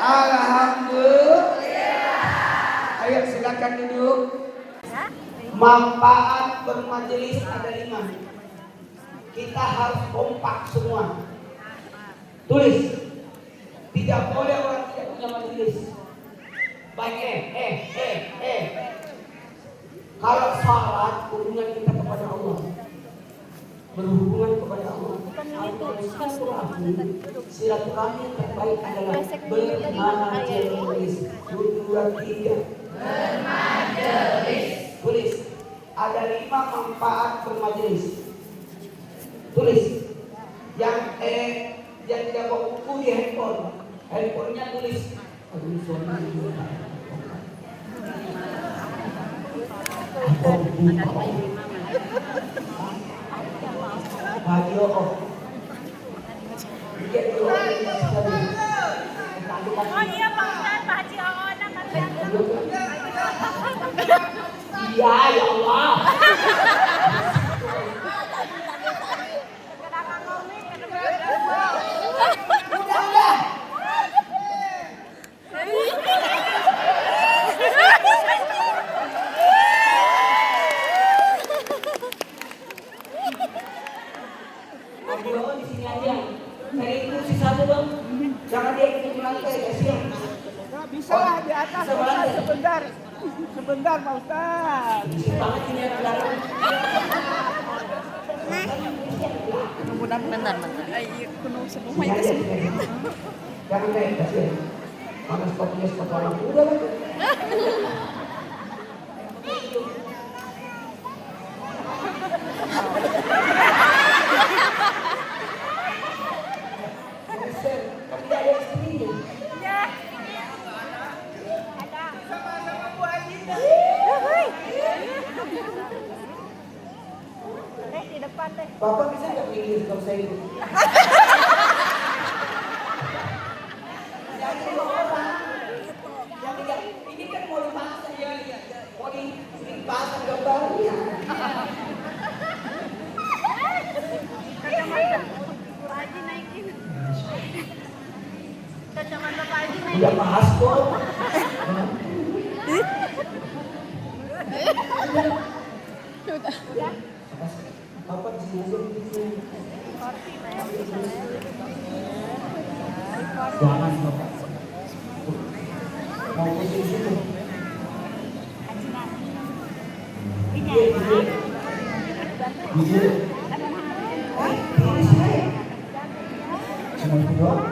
Alhamdulillah. Ayo silakan duduk. Manfaat bermajelis ada 5. Kita harus kompak semua. Tulis. Tidak boleh orang tidak punya majelis. Baik Kalau salat hubungan kita kepada Allah, berhubungan kepada Allah. Silaturahmi yang terbaik adalah bermajelis. 2, 3. Tulis. Ada 5 manfaat bermajelis. Tulis. Yang tidak bawa buku di handphonenya tulis. Oh iya Pak Ustaz, Pak Haji Awana kan. Iya ya Allah. Udah. Ayo di sini aja. Cari kursi 1 dong. Jangan dia ikut lantai, kasihan. Bisa lah di atas sebentar. Sebentar Pak Ustaz. Bisa banget ini yang belakang. Bentar. Ayo penuh semua itu semua. Jangan naik, kasihan. Mana sepatunya sepatu anak muda lagi. Di depan deh. Bapak bisa nggak minggir kalau saya ikut? Ini kan mau dipasang ya, mau dipasang gambarnya. Pak Haji naikin. Kacamata Pak Haji naikin. Udah bahas kok. Bapak di sini aja. Jangan Bapak. Mau ke situ. Bisa. Cuma itu doang.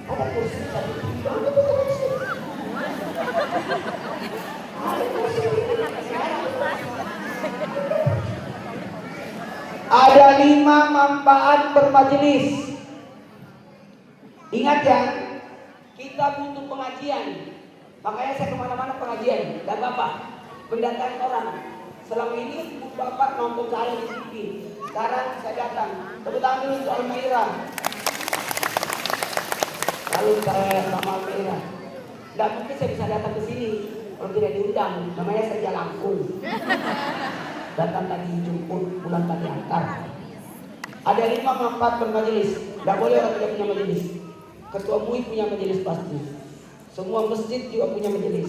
Ada kursi Ada 5 manfaat bermajelis. Ingat ya, kita butuh pengajian. Makanya saya kemana-mana pengajian. Dan Bapak mendatangi orang. Selama ini Bapak nonton saya di TV. Sekarang saya datang. Tepuk tangan dulu untuk Almaira. Lalu saya sama Almaira. Tidak mungkin saya bisa datang ke sini kalau tidak diundang. Namanya saya Jalangkung. Datang tadi jemput, pulang tadi antar. Ada 5 manfaat bermajelis. Tidak boleh orang tidak punya majelis. Ketua MUI punya majelis pasti. Semua masjid juga punya majelis.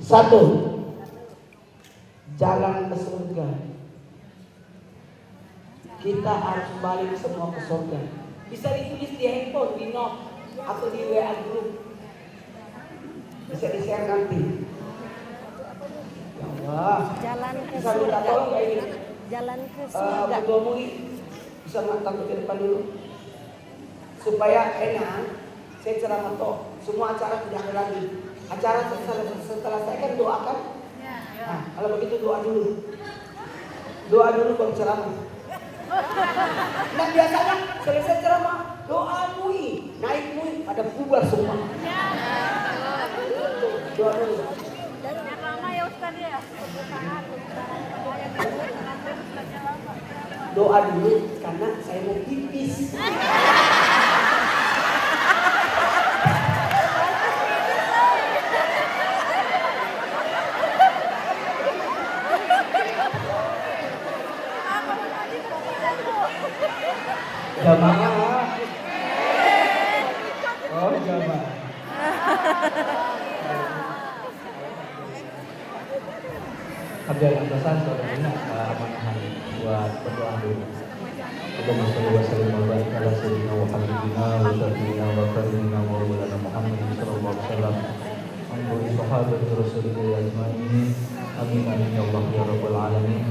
1. Jalan ke surga. Kita harus balik semua ke surga. Bisa ditulis di handphone, di note, atau di WA group. Bisa di-share nanti. Wah, Jalan ke bisa minta surga. tolong kayak gini. Jalan ke surga. Ketua MUI bisa tampil ke depan dulu supaya enak. Saya ceramah toh, semua acara tidak ada lagi. Acara setelah saya kan doakan. Nah, kalau begitu doa dulu baru ceramah. Nah biasanya selesai ceramah doa MUI, naik MUI pada bubar semua. Doa dulu. Yang lama ya Ustaz ya. Doa dulu karena saya mau pipis. Jamaah. Oh, jamaah. Abdul Abdasan saudaranya amanahan buat berdoa dulu. Allahumma shalli wa sallim wa barik ala sayyidina wa habibina wa syafiina wa karimina wa maulana Muhammadin sallallahu alaihi wasallam. Alhamdulillah sahabat Rasulullah ajma'in. Amin amin ya Allah ya rabbal alamin.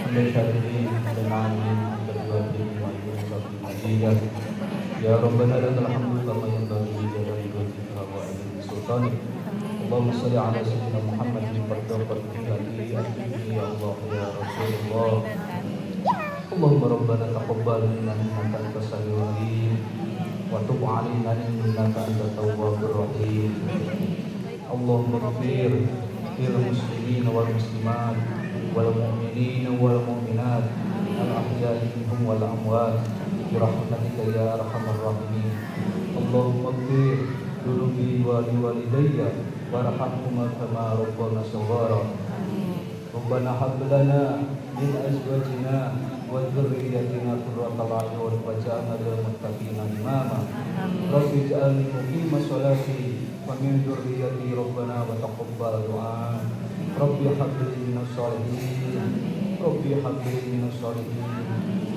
Amin syarifin dan amin berdoa wa ibadah. Ya Rabbana lakal hamdu kama yanbaghi li jalali wajhika wa azimi sultanik. Allahumma shalli ala sayyidina Muhammadin fardhu ya Allah ya Rasulullah. Allahumma rabbana taqabbal minna innaka antas samiul alim wa tub 'alaina innaka antat tawwabur rahim. Allahumma ighfir lil muslimin wal muslimat wal mu'minin wal mu'minat al ahya'i minhum wal amwat bi rahmatika ya arhamar rahimin. Allahumma ighfir dunubi wa liwalidayya warhamhuma kama rabbana shaghara. Rabbana hab lana min azwajina wa dhurriyyatina qurrata a'yun waj'alna lil muttaqina imama. Rabbi ij'alni muqimas sholati wa min dhurriyyati rabbana wa taqabbal du'a. Rabbi hab li minas sholihin. Rabbi hab li minas sholihin.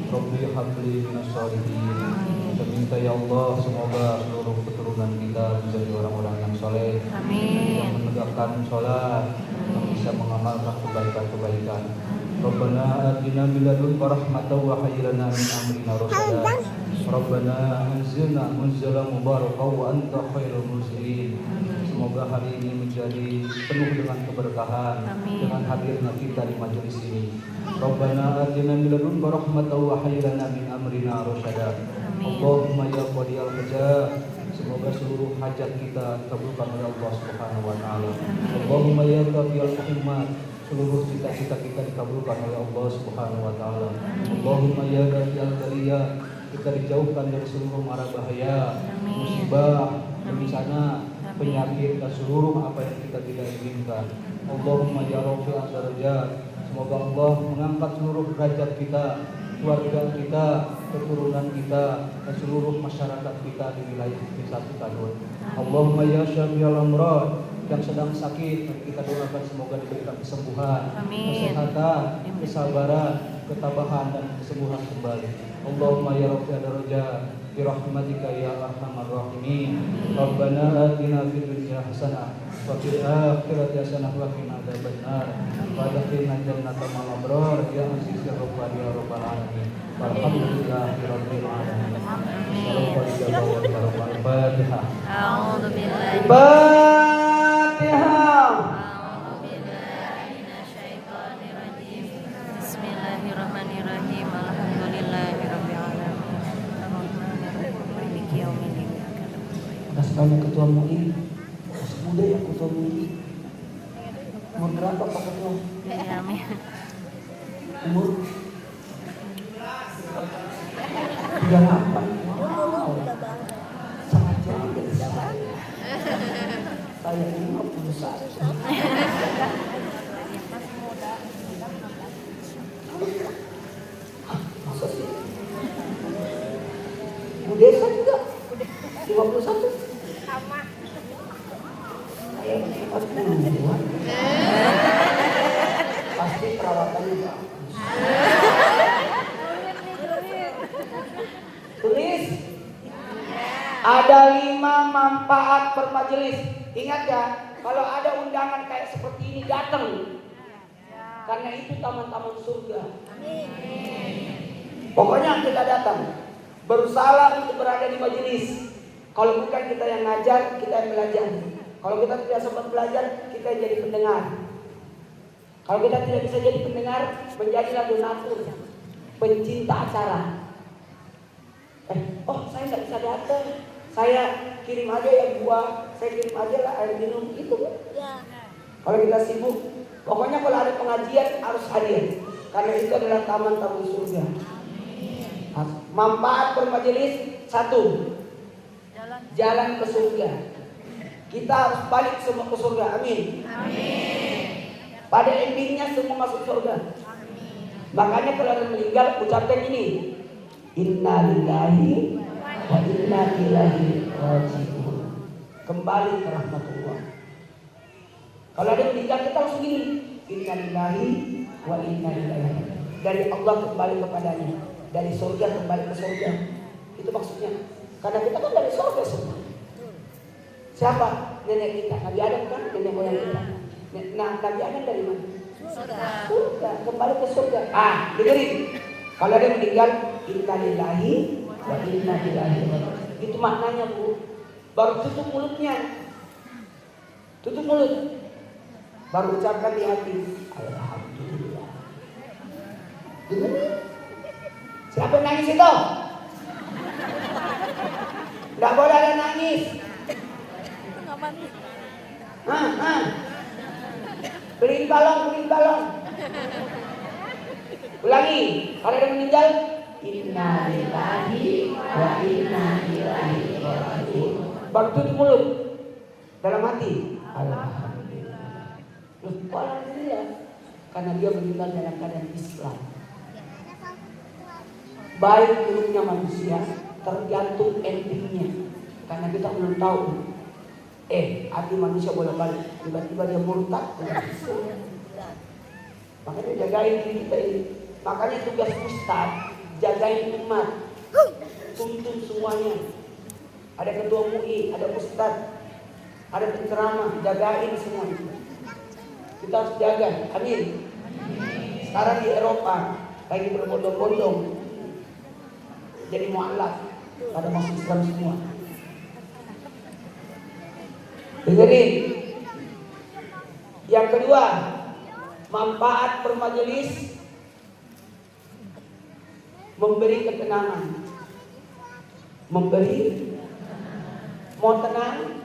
Rabbi hab li minas sholihin. Kita minta ya Allah semoga seluruh keturunan kita menjadi orang-orang yang soleh, yang menegakkan sholat, yang bisa mengamalkan kebaikan-kebaikan. Rabbana atina min ladunka rahmatan wa hayyi lana min amrina rasyada. Rabbana anzilna munzalan mubarakan wa anta khairul munzilin. Semoga hari ini menjadi penuh dengan keberkahan dengan hadirnya kita di majelis ini. Rabbana atina min ladunka rahmatan wa hayyi lana min amrina rasyada. Allahumma ya qadiyal hajat, semoga seluruh hajat kita dikabulkan oleh Allah Subhanahu wa taala. Allahumma ya qadiyal himmat, seluruh cita-cita kita dikabulkan oleh Allah Subhanahu wa taala. Allahumma ya qadiyal baliyah, kita dijauhkan dari seluruh mara bahaya, musibah, bencana, penyakit dan seluruh apa yang kita tidak inginkan. Allahumma ya rafi'ad darajat, semoga Allah mengangkat seluruh derajat kita, keluarga kita, keturunan kita, dan seluruh masyarakat kita di wilayah desa Sukadun. Allahumma ya syafi'al amrad, yang sedang sakit kita doakan semoga diberikan kesembuhan, kesehatan, kesabaran, ketabahan dan kesembuhan kembali. Allahumma ya rafi'ad darajat bi rahmatika ya arhamar rahimin. Rabbana atina fid dunya hasanah wa fil akhirati hasanah wa qina adzabannar. Wa adkhilna jannata ma'al abrar ya aziz ya rabbal ya rabbal alamin. Walhamdulillahi rabbil alamin. Al-Fatihah. A'udzu billahi Fatihah. minasyaitonir rajim. Bismillahirrahmanirrahim. Alhamdulillahirabbil alamin. Arrahmanirrahim. Maliki yaumiddin. Atas nama Ketua MUI, masih muda ya Ketua MUI. Umur berapa Pak Ketua? Ya, amin. Umur 38. Wow. Sangat jauh dari saya. Saya 51. Masa sih? Bu Desa juga 51. Sama. Saya 42. Pasti perawatannya bagus. Tulis. Ada 5 manfaat bermajelis. Ingat ya, kalau ada undangan kayak seperti ini datang. Karena itu taman-taman surga. Pokoknya kita datang. Berusaha untuk berada di majelis. Kalau bukan kita yang ngajar, kita yang belajar. Kalau kita tidak sempat belajar, kita yang jadi pendengar. Kalau kita tidak bisa jadi pendengar, menjadilah donatur, pencinta acara. Saya nggak bisa datang. Saya kirim aja ya buah, saya kirim aja lah air minum itu. Ya. Kalau kita sibuk, pokoknya kalau ada pengajian harus hadir. Karena itu adalah taman-taman surga. Manfaat bermajelis 1, jalan ke surga. Kita harus balik semua ke surga. Amin. Pada endingnya semua masuk surga. Makanya kalau ada meninggal ucapkan ini, Inna lillahi wa inna ilaihi raji'un. kembali ke rahmatullah. Kalau ada meninggal kita harus gini, inna lillahi wa inna ilaihi. Dari Allah kembali kepadanya, dari surga kembali ke surga. Itu maksudnya. Karena kita kan dari surga semua. Siapa? Nenek kita, Nabi Adam kan nenek moyang kita. Nah, Nabi Adam dari mana? Surga, kembali ke surga. Dengerin. Kalau ada meninggal, inna lillahi wa inna ilaihi. Itu maknanya, Bu. Baru tutup mulutnya. Tutup mulut. Baru ucapkan di hati, alhamdulillah. Dengerin. Siapa yang nangis itu? Tidak boleh ada nangis. Beliin balong. Ulangi. Kalau ada meninggal, inna lillahi wa inna ilaihi raji'un. Baru tutup mulut. Dalam hati, alhamdulillah. Alhamdulillah. Karena dia meninggal dalam keadaan Islam. Baik buruknya manusia tergantung endingnya. Karena kita belum tahu. Hati manusia boleh balik. Tiba-tiba dia murtad. Makanya jagain diri kita ini. Makanya tugas Ustaz, jagain umat. Tuntun semuanya. Ada ketua MUI, ada Ustaz, ada penceramah, jagain semua itu. Kita harus jaga. Amin. Sekarang di Eropa lagi berbondong-bondong jadi mu'alaf, pada masuk Islam semua. Dengerin. Yang kedua, manfaat bermajelis memberi ketenangan. Memberi, mau tenang,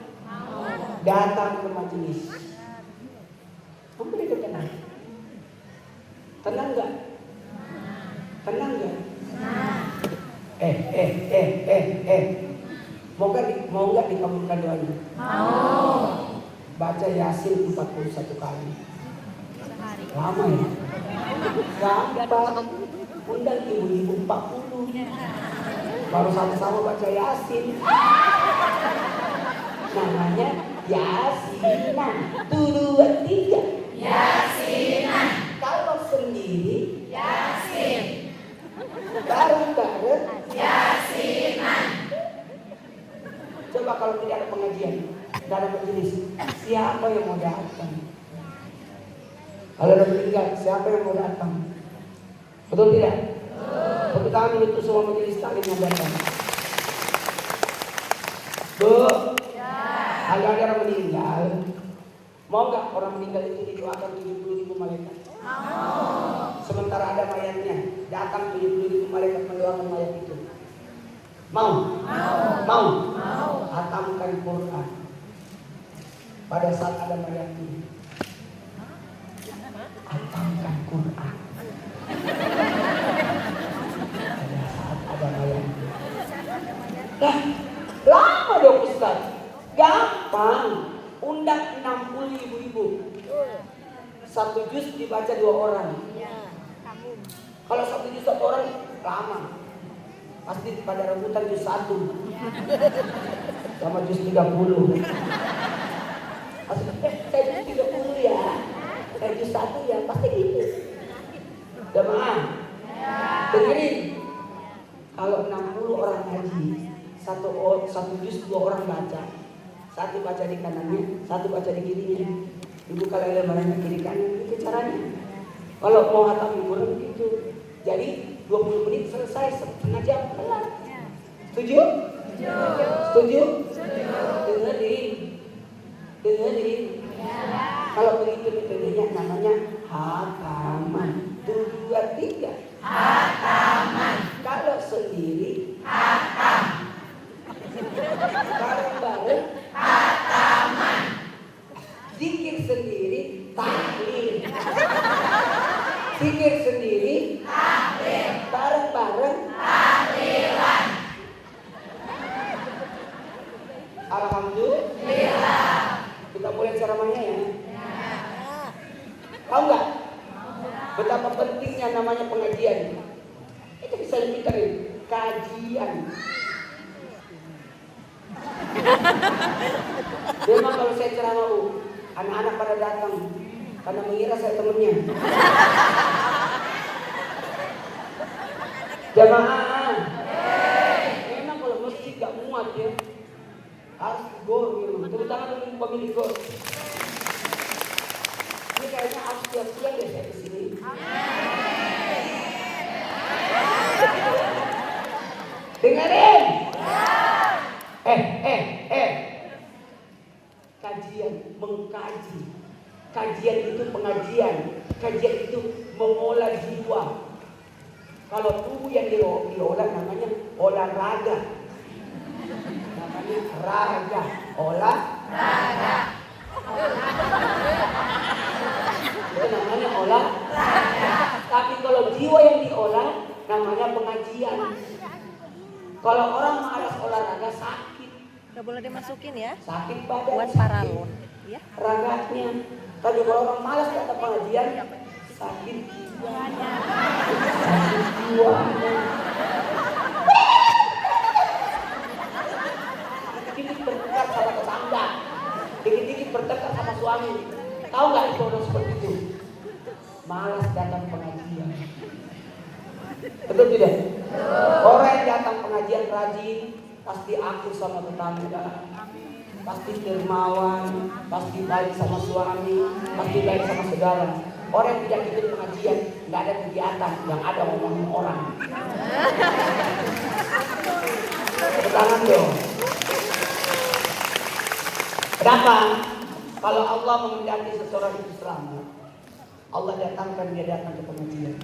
datang ke majelis. Memberi ketenangan. Tenang enggak? Tenang enggak? Mau enggak dikabulkan doanya? Mau. Baca Yasin 41 kali. Lama ya? Gampang. Undang ibu-ibu 40. Baru sama-sama baca Yasin. Namanya Yasinan. 1, 2, 3. Yasinan. Kalau sendiri Yasin. Bareng-bareng Yasinan. Coba kalau tidak ada pengajian dalam majelis, siapa yang mau datang? Kalau ada meninggal, siapa yang mau datang? Betul tidak? Tepuk tangan untuk semua majelis taklim yang datang. Bu, kalau ada orang meninggal, mau nggak orang meninggal itu didoakan 70.000 malaikat? Mau. Sementara ada mayatnya, datang 70.000 malaikat mendoakan mayat itu. Mau? Mau. Hatamkan Quran pada saat ada mayat ini. Hatamkan Quran pada saat ada mayat ini. Lama dong Ustaz. Gampang. Undang 60 ibu-ibu. 1 juz dibaca 2 orang. Kalau 1 juz 1 orang lama. Pasti pada rebutan juz 1 sama juz 30. Saya juz 30 ya. Saya juz 1 ya. Pasti gitu. Jemaah. Dengerin. Kalau 60 orang ngaji, 1 juz 2 orang baca. 1 baca di kanannya, 1 baca di kirinya. Dibuka lele barangnya kiri kanan. Itu caranya. Kalau mau hatam Quran begitu. Jadi 20 menit selesai, setengah jam kelar. Setuju? Setuju? Dengerin. Kalau begitu metodenya namanya hataman. 1, 2, 3. Hataman. Kalau sendiri hatam. Bareng-bareng hataman. Zikir sendiri tahlil. Zikir sendiri tahlil. Bareng-bareng tahlilan. Alhamdulillah. Kita mulai ceramahnya ya. Tahu nggak? Betapa pentingnya namanya pengajian. Itu bisa dipinterin kajian. Memang kalau saya ceramah, Bu, anak-anak pada datang karena mengira saya temennya. Jamaah, memang kalau masjid gak muat ya, harus gor memang, terutama dengan pemilik gor. Ini kayaknya harus siap-siap deh saya kesini. Dengerin. Kajian, mengkaji. Kajian itu pengajian. Kajian itu mengolah jiwa. Kalau tubuh yang diolah namanya olahraga. Namanya raga. Olahraga. Itu namanya olahraga. Tapi kalau jiwa yang diolah namanya pengajian. Kalau orang malas olahraga sakit. Gak boleh dimasukin ya. Sakit badan. Buat paralon. Ya. Raganya. Tapi kalau orang malas datang pengajian sakit jiwanya. Sakit jiwanya. Dikit-dikit bertengkar sama tetangga. Dikit-dikit bertengkar sama suami. Tahu nggak itu orang seperti itu? Malas datang pengajian. Betul tidak? Orang yang datang pengajian rajin pasti akur sama tetangga, pasti dermawan, pasti baik sama suami, pasti baik sama saudara. Orang yang tidak ikut pengajian nggak ada kegiatan, yang ada ngomongin orang. Tangan dong. Kenapa? Kalau Allah mengendaki seseorang itu selamat, Allah datangkan dia datang ke pengajian.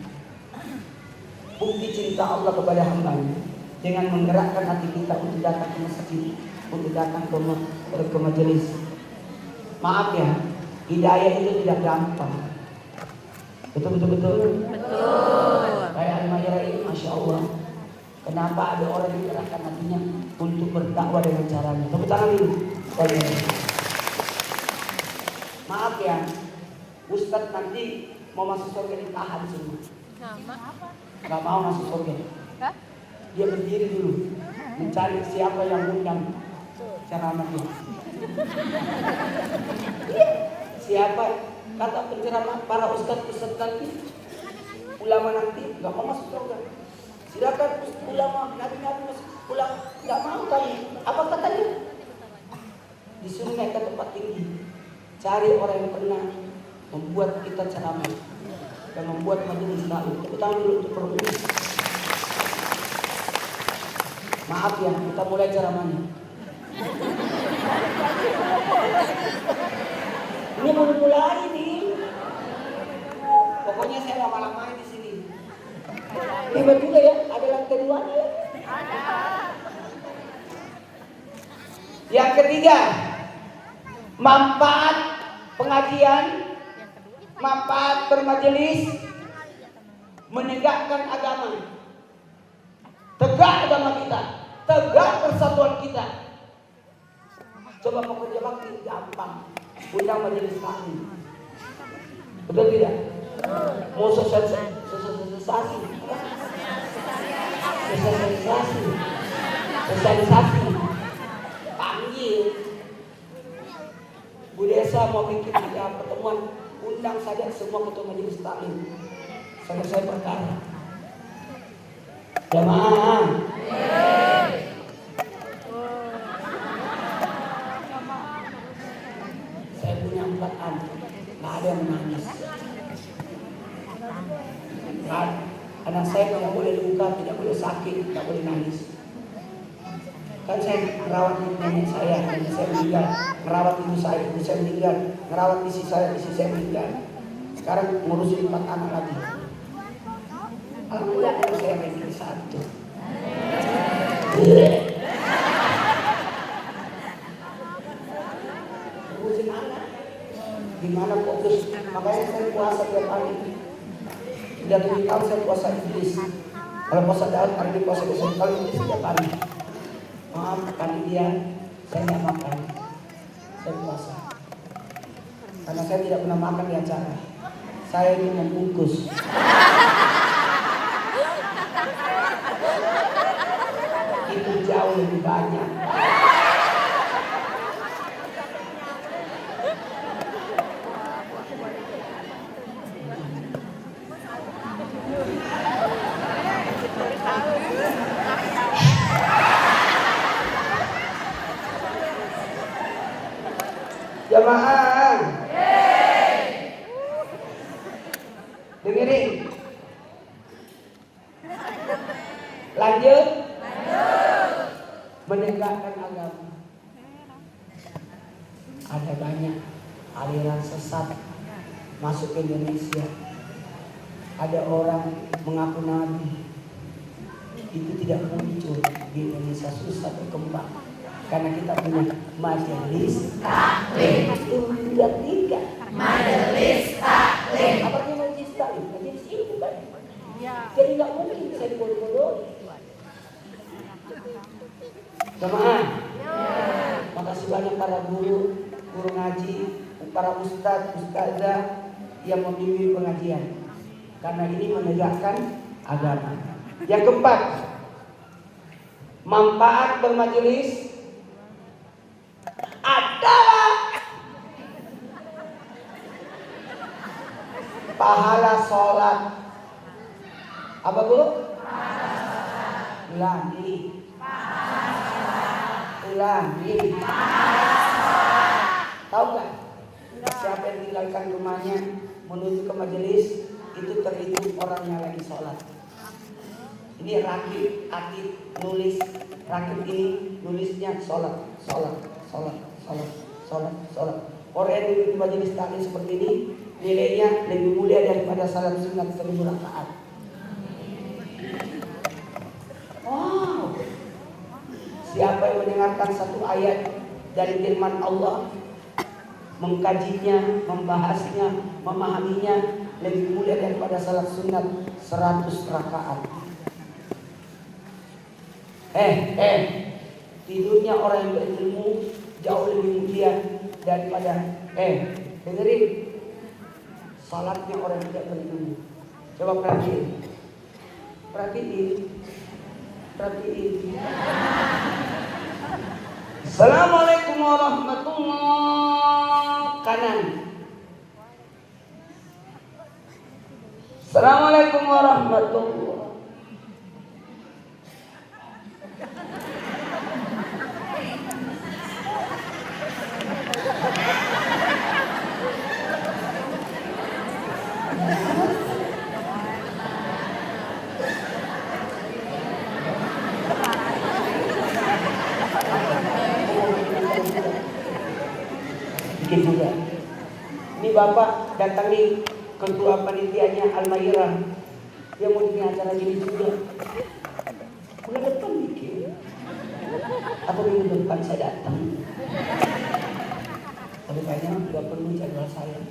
Bukti cinta Allah kepada hambanya dengan menggerakkan hati kita untuk datang ke masjid, untuk datang ke majelis. Maaf ya, hidayah itu tidak gampang. Betul. Kayak Al-Mayyarah ini, Masya Allah. Kenapa ada orang yang menggerakkan hatinya untuk berdakwah dengan caranya? Tepuk tangan dulu. Maaf ya, Ustadz nanti mau masuk surga ditahan semua. Gak mau masuk surga. Dia berdiri dulu mencari siapa yang undang ceramah dia. Siapa kata penceramah para ustadz nanti, ulama nanti gak mau masuk surga. Silakan ulama, nabi masuk ulama, gak mau kami. Apa katanya? Disuruh naik ke tempat tinggi, cari orang yang pernah membuat kita ceramah dan membuat majelis taklim. Tepuk tangan dulu untuk perempuan. Maaf ya, kita mulai ceramahnya. Ini belum mulai nih. Pokoknya saya lama-lamain di sini. Hebat juga ya, ada lantai dua ya. Yang ketiga, manfaat pengajian, manfaat bermajelis, menegakkan agama. Tegak agama kita, tegak persatuan kita. Coba mau kerja bakti gampang, undang majelis taklim. Betul tidak? Mau sosialisasi, panggil Bu Desa mau bikin pertemuan, undang saja semua ketua majelis taklim. Selesai perkara. Jamaah. Saya punya 4 anak, nggak ada yang menangis. Anak saya tidak boleh luka, tidak boleh sakit, tidak boleh nangis. Kan saya merawat nenek saya, nenek saya meninggal, merawat ibu saya meninggal, merawat istri saya meninggal. Sekarang ngurusin 4 anak lagi. Alhamdulillah kalau saya memiliki 1. Ngurusin anak. Gimana fokus? Makanya saya puasa tiap hari. Sudah 7 tahun saya puasa Idris. Kalau puasa Daud, hari ini puasa besok. Kalau Idris setiap hari. Maaf, panitia, saya nggak makan. Saya puasa. Karena saya tidak pernah makan di acara. Saya ini membungkus. Itu jauh lebih banyak. Jamaah. Dengerin. Lanjut. Menegakkan agama. Ada banyak aliran sesat masuk ke Indonesia. Ada orang mengaku nabi. Itu tidak muncul di Indonesia, susah berkembang. Karena kita punya majelis taklim. Tidak tiga. Majelis taklim. Apa artinya majelis taklim? Majelis ilmu kan? Jadi nggak mungkin bisa dibodoh-bodohin. Jemaah. Makasih banyak para guru, guru ngaji, para ustadz, ustazah yang membimbing pengajian. Karena ini menegakkan agama. Yang keempat, manfaat bermajelis adalah pahala sholat. Apa bu? Ulangi. Ulangi. Tahu nggak? Siapa yang tinggalkan rumahnya menuju ke majelis itu terhitung orang yang lagi sholat. Ini rakib, atib, nulis. Rakib ini nulisnya sholat, sholat, sholat, sholat, sholat, sholat. Orang yang duduk di majelis taklim seperti ini nilainya lebih mulia daripada salat sunat 1000 rakaat. Wow. Siapa yang mendengarkan satu ayat dari firman Allah, mengkajinya, membahasnya, memahaminya lebih mulia daripada salat sunat 100 rakaat. Tidurnya orang yang berilmu jauh lebih mulia daripada dengerin, salatnya orang yang tidak berilmu. Coba perhatiin. Assalamualaikum warahmatullahi kanan. Assalamualaikum warahmatullahi. Juga. Ini bapak datangi ketua panitianya Al-Mairah. Dia mau bikin acara gini juga. Bulan depan bikin. Atau minggu depan saya datang. Tapi kayaknya tidak perlu jadwal saya.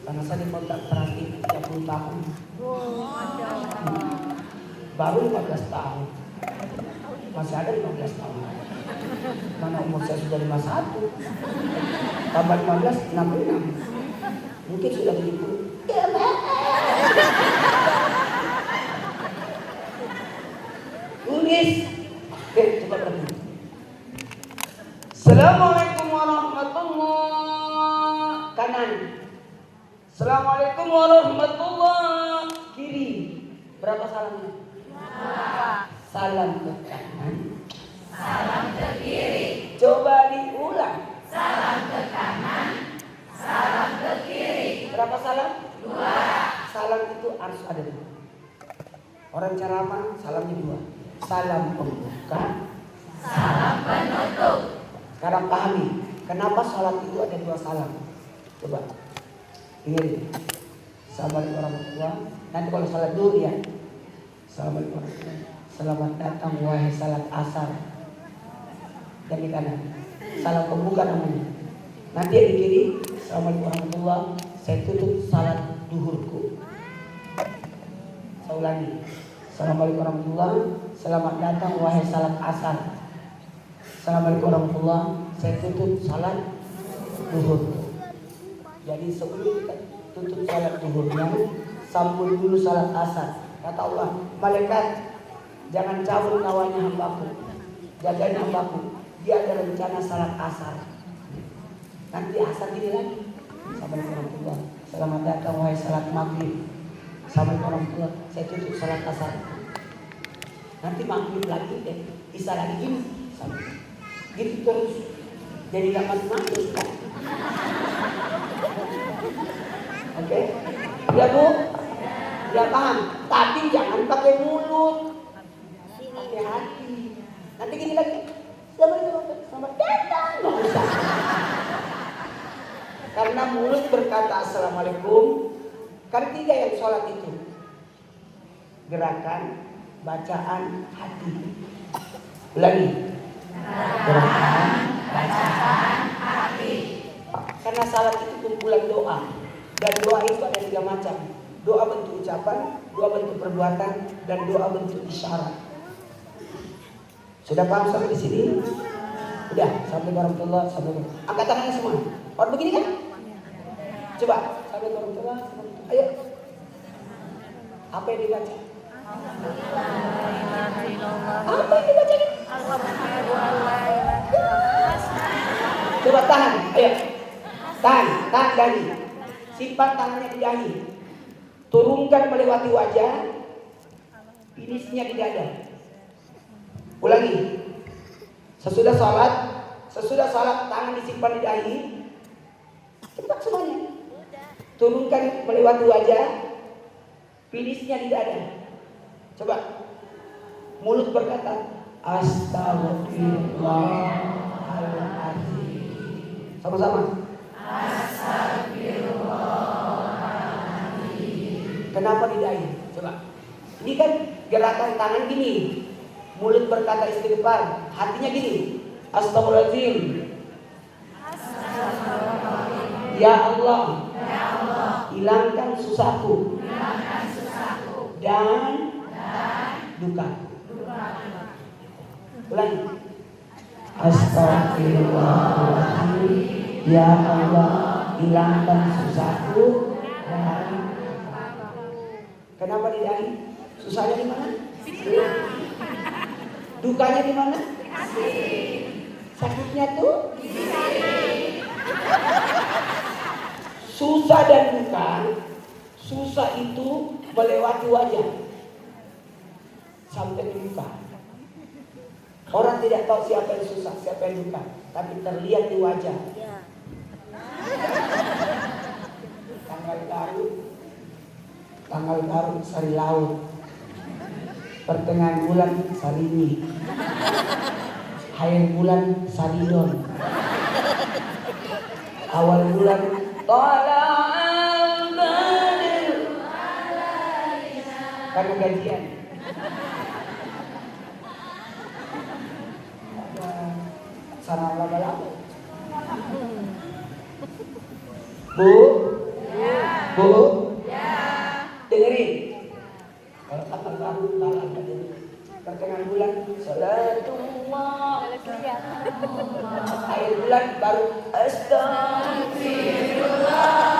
Karena saya dikontrak terakhir 30 tahun. Baru 15 tahun. Masih ada 15 tahun. Mana umur saya sudah 51. Tambah 15, 66. Mungkin sudah 70. Tulis. Coba berhenti. Assalamualaikum warahmatullahi kanan. Assalamualaikum warahmatullahi kiri. Berapa salamnya? Salam ke kanan. Salam ke kiri. Coba diulang. Salam ke kanan. Salam ke kiri. Berapa salam? 2. Salam itu harus ada 2. Orang ceramah salamnya 2. Salam pembuka. Salam penutup. Sekarang pahami kenapa salat itu ada 2 salam. Coba dengerin. Assalamualaikum warahmatullahi. Nanti kalau salat dulu ya. Assalamualaikum warahmatullahi. Selamat datang wahai salat asar. Dari kanan. Salam pembuka namanya. Nanti yang di kiri. Assalamualaikum warahmatullahi. Saya tutup salat duhurku. Saya ulangi. Assalamualaikum warahmatullahi. Selamat datang wahai salat asar. Assalamualaikum warahmatullahi. Saya tutup salat duhurku. Jadi sebelum kita tutup salat duhurnya, sambung dulu salat asar. Kata Allah, malaikat, jangan cabut nyawanya hambaku, jagain hambaku. Dia ada rencana salat asar. Nanti asar gini lagi. Assalamualaikum warahmatullahi. Selamat datang wahai salat maghrib. Assalamualaikum warahmatullahi. Saya tutup salat asar. Nanti maghrib lagi isya lagi gini. Gitu terus. Jadi gak mati-mati kan? Oke? Ya Bu? Ya paham. Tapi jangan pakai mulut. Pakai hati. Nanti gini lagi. Selamat datang. Nggak usah. Karena mulut berkata assalamualaikum. Kan 3 yang sholat itu. Gerakan, bacaan, hati. Ulangi. Gerakan, bacaan, hati. Karena salat itu kumpulan doa. Dan doa itu ada 3 macam. Doa bentuk ucapan, doa bentuk perbuatan, dan doa bentuk isyarat. Sudah paham sampai di sini? Udah, sampai warahmatullahi wabarakatuh. Angkat tangannya semua. Orang begini kan? Coba, sampai warahmatullahi wabarakatuh. Ayo. Apa yang dibaca? Apa yang dibaca ini? Coba tahan, ayo. Tahan dahi. Simpan tangannya di dahi. Turunkan melewati wajah. Finishnya di dada. Ulangi. Sesudah sholat tangan disimpan di dahi. Cepat semuanya. Turunkan melewati wajah. Finishnya di dada. Coba. Mulut berkata Astagfirullahaladzim. Sama-sama. Astagfirullahaladzim. Kenapa di dahi? Coba. Ini kan gerakan tangan gini. Mulut berkata istighfar, hatinya gini. Astagfirullahaladzim. Ya Allah, hilangkan susahku dan duka. Ulangi. Astagfirullahaladzim. Ya Allah, hilangkan susahku dan kenapa di dahi? Susahnya di mana? Dukanya di mana? Sakitnya tuh? Susah dan duka. Susah itu melewati wajah sampai duka. Orang tidak tahu siapa yang susah, siapa yang duka, tapi terlihat di wajah. Tanggal baru sari laut. Pertengahan bulan Sarini, akhir bulan Saridon, awal bulan Tala'al Badr. Karena gajian. Sana laba-laba. Bu, dengerin. Kalau tanggal baru pertengahan bulan salatullah, akhir bulan baru astagfirullah.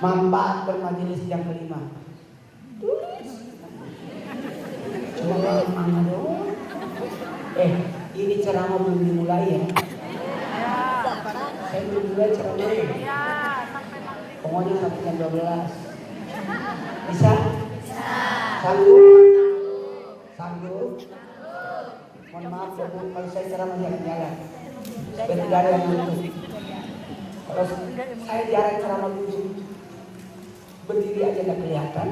Manfaat bermajelis yang kelima. Cuma mana dong? Ini ceramah belum dimulai ya. Saya belum mulai ceramahnya. Pokoknya sampai jam 12. Bisa? Sanggup? Mohon maaf ya Bu, kalau saya ceramah jalan-jalan. Supaya tidak ada yang nonton. Kalau saya jarang ceramah dulu. Berdiri aja gak kelihatan.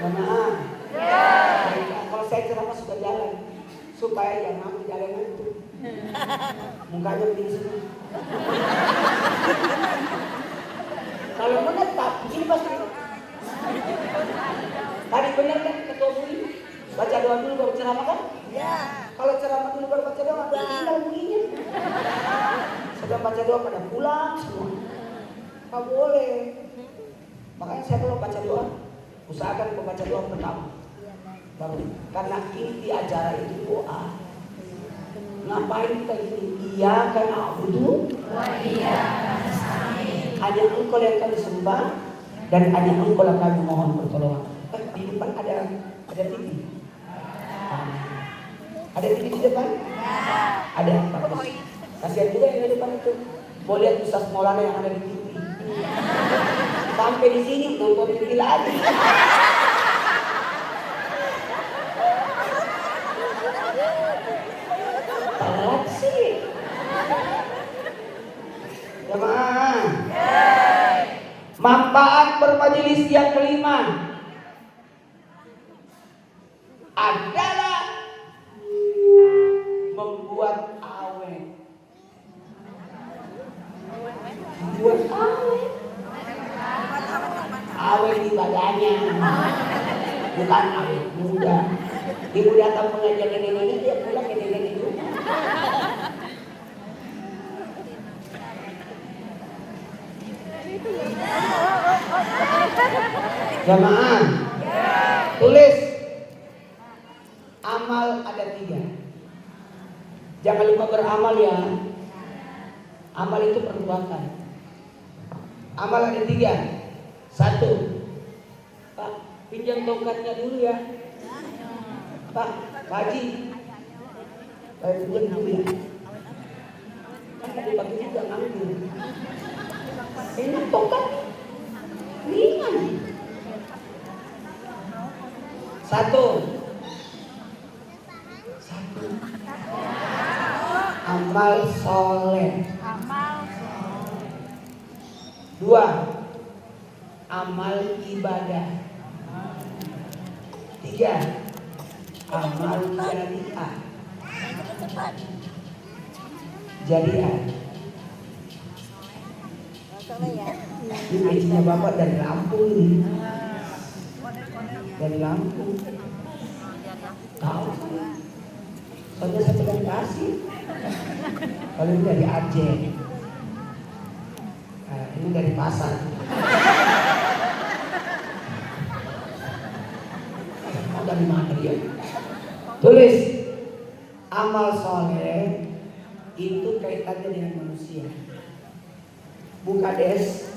Maaf. Kalau saya ceramah suka jalan, supaya yang mampu jalan itu mukanya begini semua. Kalau menetap, begini pasti. Tadi benar kan ketua ini baca doa dulu baru ceramah kan? Ya. Kalau ceramah dulu baru baca doa, tinggal bunyinya. Sedang baca doa pada pulang semua. Gak boleh. Makanya saya kalau baca doa, usahakan membaca doa pertama. Baru. Karena inti acara itu doa. Ngapain kita ini? Iyyaka na'budu wa iyyaka nasta'in. Hanya Engkau yang kami sembah dan hanya Engkau yang kami mohon pertolongan. Di depan ada TV. Ada TV di depan? Ada. Bagus. Kasihan juga yang di depan itu. Mau lihat Ustaz Maulana yang ada di TV. Sampai di sini nonton TV lagi. Telat sih. Jemaah. Manfaat bermajelis yang kelima adalah membuat awet. Membuat awet. Awet di badannya, bukan awet muda. Ibu datang pengajian nenek-nenek, dia pulang ke nenek itu. Jamaah, tulis amal ada 3. Jangan lupa beramal ya. Amal itu perbuatan. Amal ada 3. 1, Pak, pinjam tongkatnya dulu ya. Pak Haji, pinjam dulu ya. Kan tadi pagi juga ngambil. Ini tongkat ringan. 1, amal soleh. 2, amal ibadah. 3, amal jariah. Jariah. Ini ngajinya Bapak dari Lampung nih. Dari Lampung. Tahu? Soalnya saya pegang kasih. Kalau ini dari Aceh. Nah, ini dari pasar. Dari mana dia? Tulis amal soleh itu kaitannya dengan manusia. Buka des,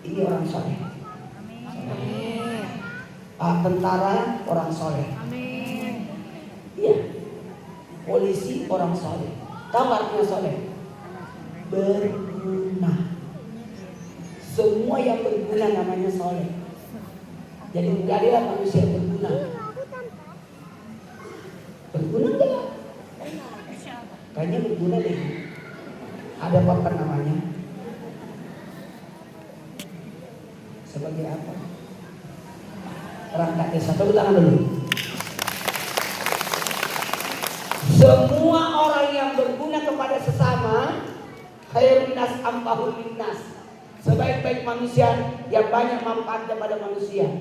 ini orang soleh. Pak tentara orang soleh. Iya. Polisi orang soleh. Tahu artinya soleh? Berguna. Semua yang berguna namanya soleh. Jadi jadilah manusia berguna. Berguna enggak? Kayaknya berguna deh. Ada apa namanya? Sebagai apa? Perangkat desa. Tepuk tangan dulu. Semua orang yang berguna kepada sesama, khairun nas ambahul linnas. Sebaik-baik manusia yang banyak manfaat kepada manusia.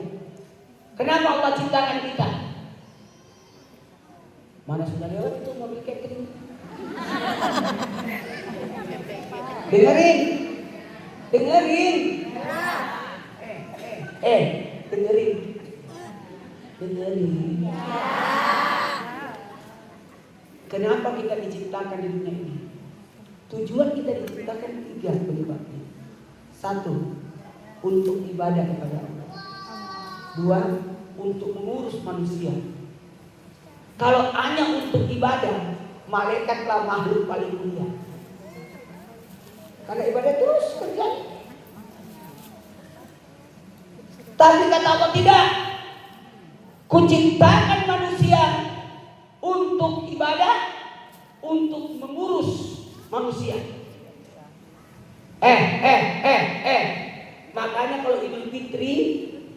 Kenapa Allah ciptakan kita? Mana sudah lewat itu mobil catering? Dengerin, dengerin. Dengerin, dengerin. Kenapa kita diciptakan di dunia ini? Tujuan kita diciptakan 3 penyebabnya. 1, untuk ibadah kepada Allah. 2, untuk mengurus manusia. Kalau hanya untuk ibadah, malaikatlah makhluk paling mulia. Karena ibadah terus terjadi. Tapi kata Allah tidak. Kuciptakan manusia untuk ibadah, untuk mengurus manusia. Makanya kalau Idul Fitri,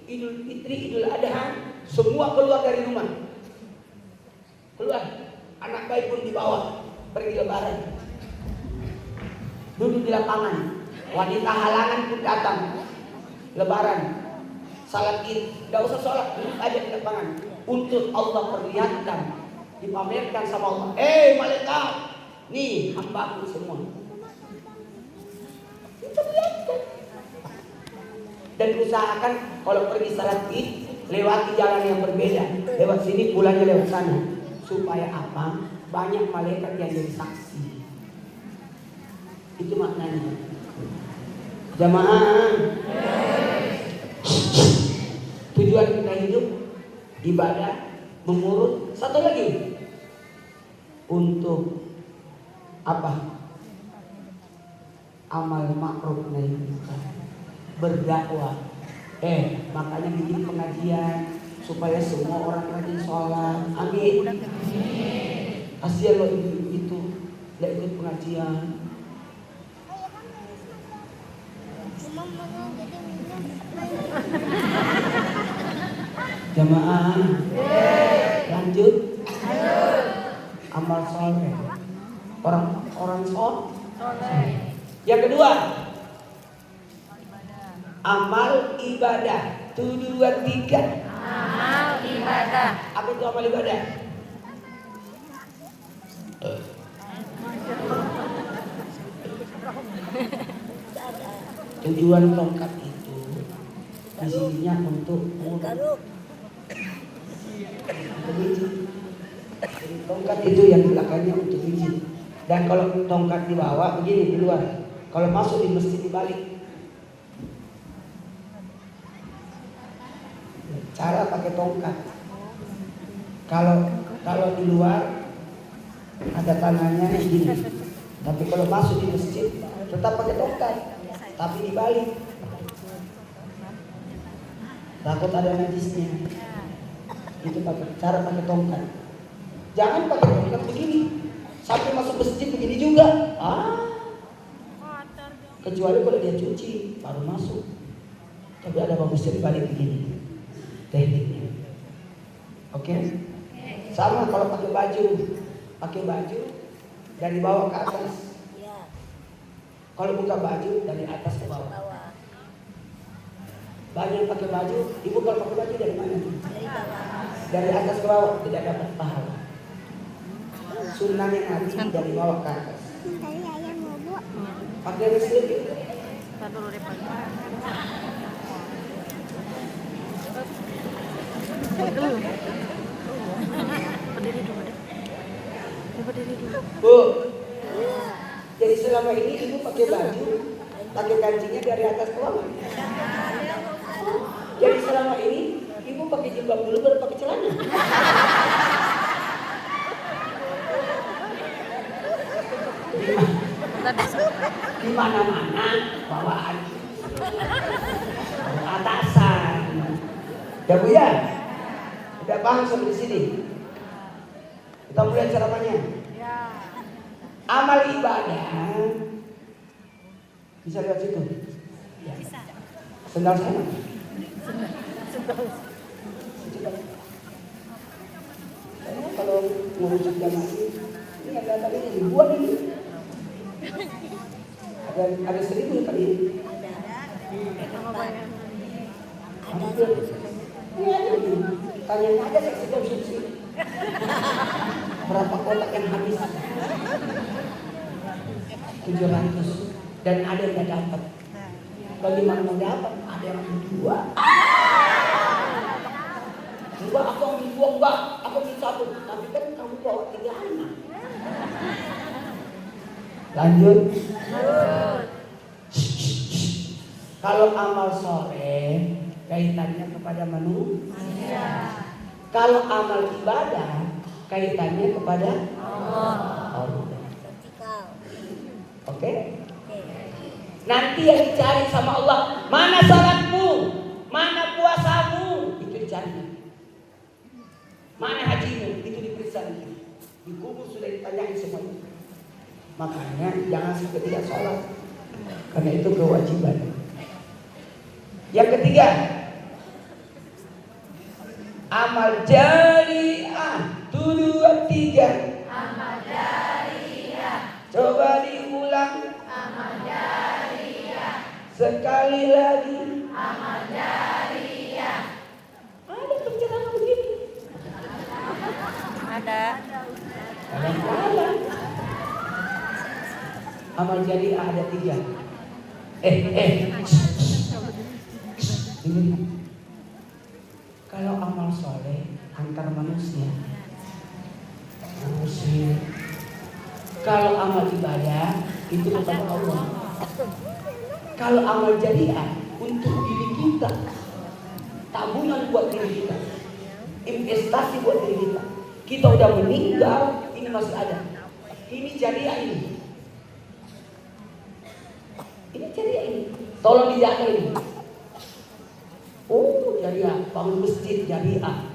Idul Adha, semua keluar dari rumah. Keluar, anak bayi pun dibawa pergi lebaran. Duduk di lapangan, wanita halangan pun datang lebaran. Salat Id, enggak usah sholat, duduk aja di lapangan. Untuk Allah perlihatkan, dipamerkan sama Allah. Malaikat, nih hambaku semua. Diperlihatkan. Dan usahakan kalau pergi salat Id, lewati jalan yang berbeda. Lewat sini, pulangnya lewat sana. Supaya apa? Banyak malaikat yang jadi saksi. Itu maknanya. Jamaah. Tujuan kita hidup ibadah, mengurus. Satu lagi, untuk apa? Amal makruf nahi munkar. berdakwah. Makanya bikin pengajian supaya semua orang rajin sholat. Amin. Kasihan lo ibu itu nggak ikut pengajian. Jamaah, lanjut. Amal soleh. Orang soleh. Yang kedua, amal ibadah. 1, 2, 3. Amal ibadah. Apa itu amal ibadah? Tujuan tongkat itu isinya untuk biji. Tongkat itu yang belakangnya untuk biji. Dan kalau tongkat dibawa begini di luar, kalau masuk di masjid dibalik. Cara pakai tongkat. Kalau di luar ada tangannya gini. Tapi kalau masuk di masjid tetap pakai tongkat, tapi dibalik. Takut ada najisnya. Itu cara pakai tongkat. Jangan pakai tongkat begini. Sampai masuk masjid begini juga. Kecuali kalau dia cuci baru masuk. Tapi ada bagusnya dibalik begini. Tekniknya. Oke? Sama kalau pakai baju dari bawah ke atas. Kalau buka baju dari atas ke bawah. Banyak pakai baju, ibu kalau pakai baju dari mana? Dari atas ke bawah tidak dapat pahala. Sunnahnya Nabi dari bawah ke atas. Pakai sedikit. Bu, jadi selama ini ibu pakai baju, pakai kancingnya dari atas ke bawah. Jadi selama ini ibu pakai jilbab dulu baru pakai celana. Di mana-mana bawaan atasan. Ya Bu ya? Udah paham sampai di sini? Kita mulai ceramahnya. Amal ibadah. Bisa lihat situ? Ya. Sendal saya mana? Kalau ngurusin jamaah ini ada tadi ribuan ini. Ada 1.000 kali ini. Tanya aja seksi konsumsi. Berapa kotak yang habis? 700. Dan ada yang tidak dapat. Bagaimana mau dapat? Ada yang ambil 2. Enggak, aku ambil 2, enggak. Aku ambil 1. Tapi kan kamu bawa 3 anak. Lanjut. Kalau amal soleh kaitannya kepada manusia. Kalau amal ibadah kaitannya kepada Allah. Oke? Nanti yang dicari sama Allah, mana salatmu, mana puasamu, itu dicari. Mana hajimu, itu diperiksa. Di kubur sudah ditanyain semua itu. Makanya jangan sampai tidak sholat, karena itu kewajiban. Yang ketiga, amal jariah. 1, 2, 3. Amal jariah. Coba diulang. Amal jariah. Sekali lagi. Amal jariah. Ada penjelasan begini. Ada. Kadang-kadang. Amal jariah ada 3. Ini. Kalau amal soleh antar manusia. Kalau amal ibadah itu kepada Allah. Kalau amal jariah untuk diri kita, tabungan buat diri kita, investasi buat diri kita. Kita udah meninggal, ini masih ada. Ini jariah ini. Ini jariah ini. Tolong dijaga ini. Oh, jariah, bangun masjid jariah.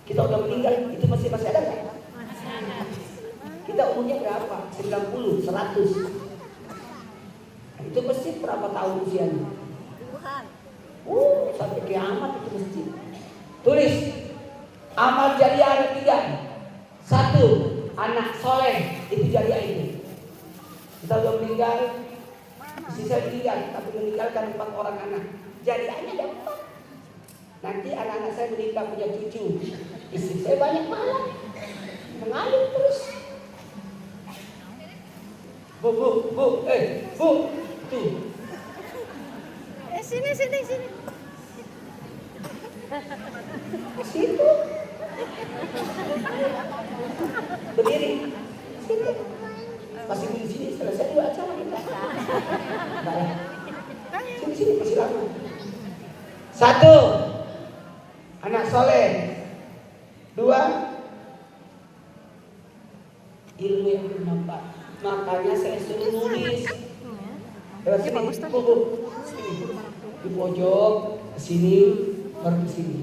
Kita udah meninggal, itu masih ada nggak? Kita umurnya berapa? 90, 100. Nah, itu masjid berapa tahun usianya? Sampai kiamat itu masjid. Tulis, amal jariah ada 3. 1, anak soleh, itu jariah itu. Kita udah meninggal, sisa meninggal, tapi meninggalkan 4 orang anak. Jariahnya ada 4. Nanti anak-anak saya menikah punya cucu, istri saya banyak malah mengalir terus. Bu, tuh. Sini. Situ. Berdiri. Sini. Masih di sini selesai 2 acara kita. Enggak ya? Sini masih lama. 1, anak soleh. 2, ilmu yang bermanfaat. Makanya saya suruh nulis. Lewat sini, Bu. Di pojok, ke sini, baru ke sini.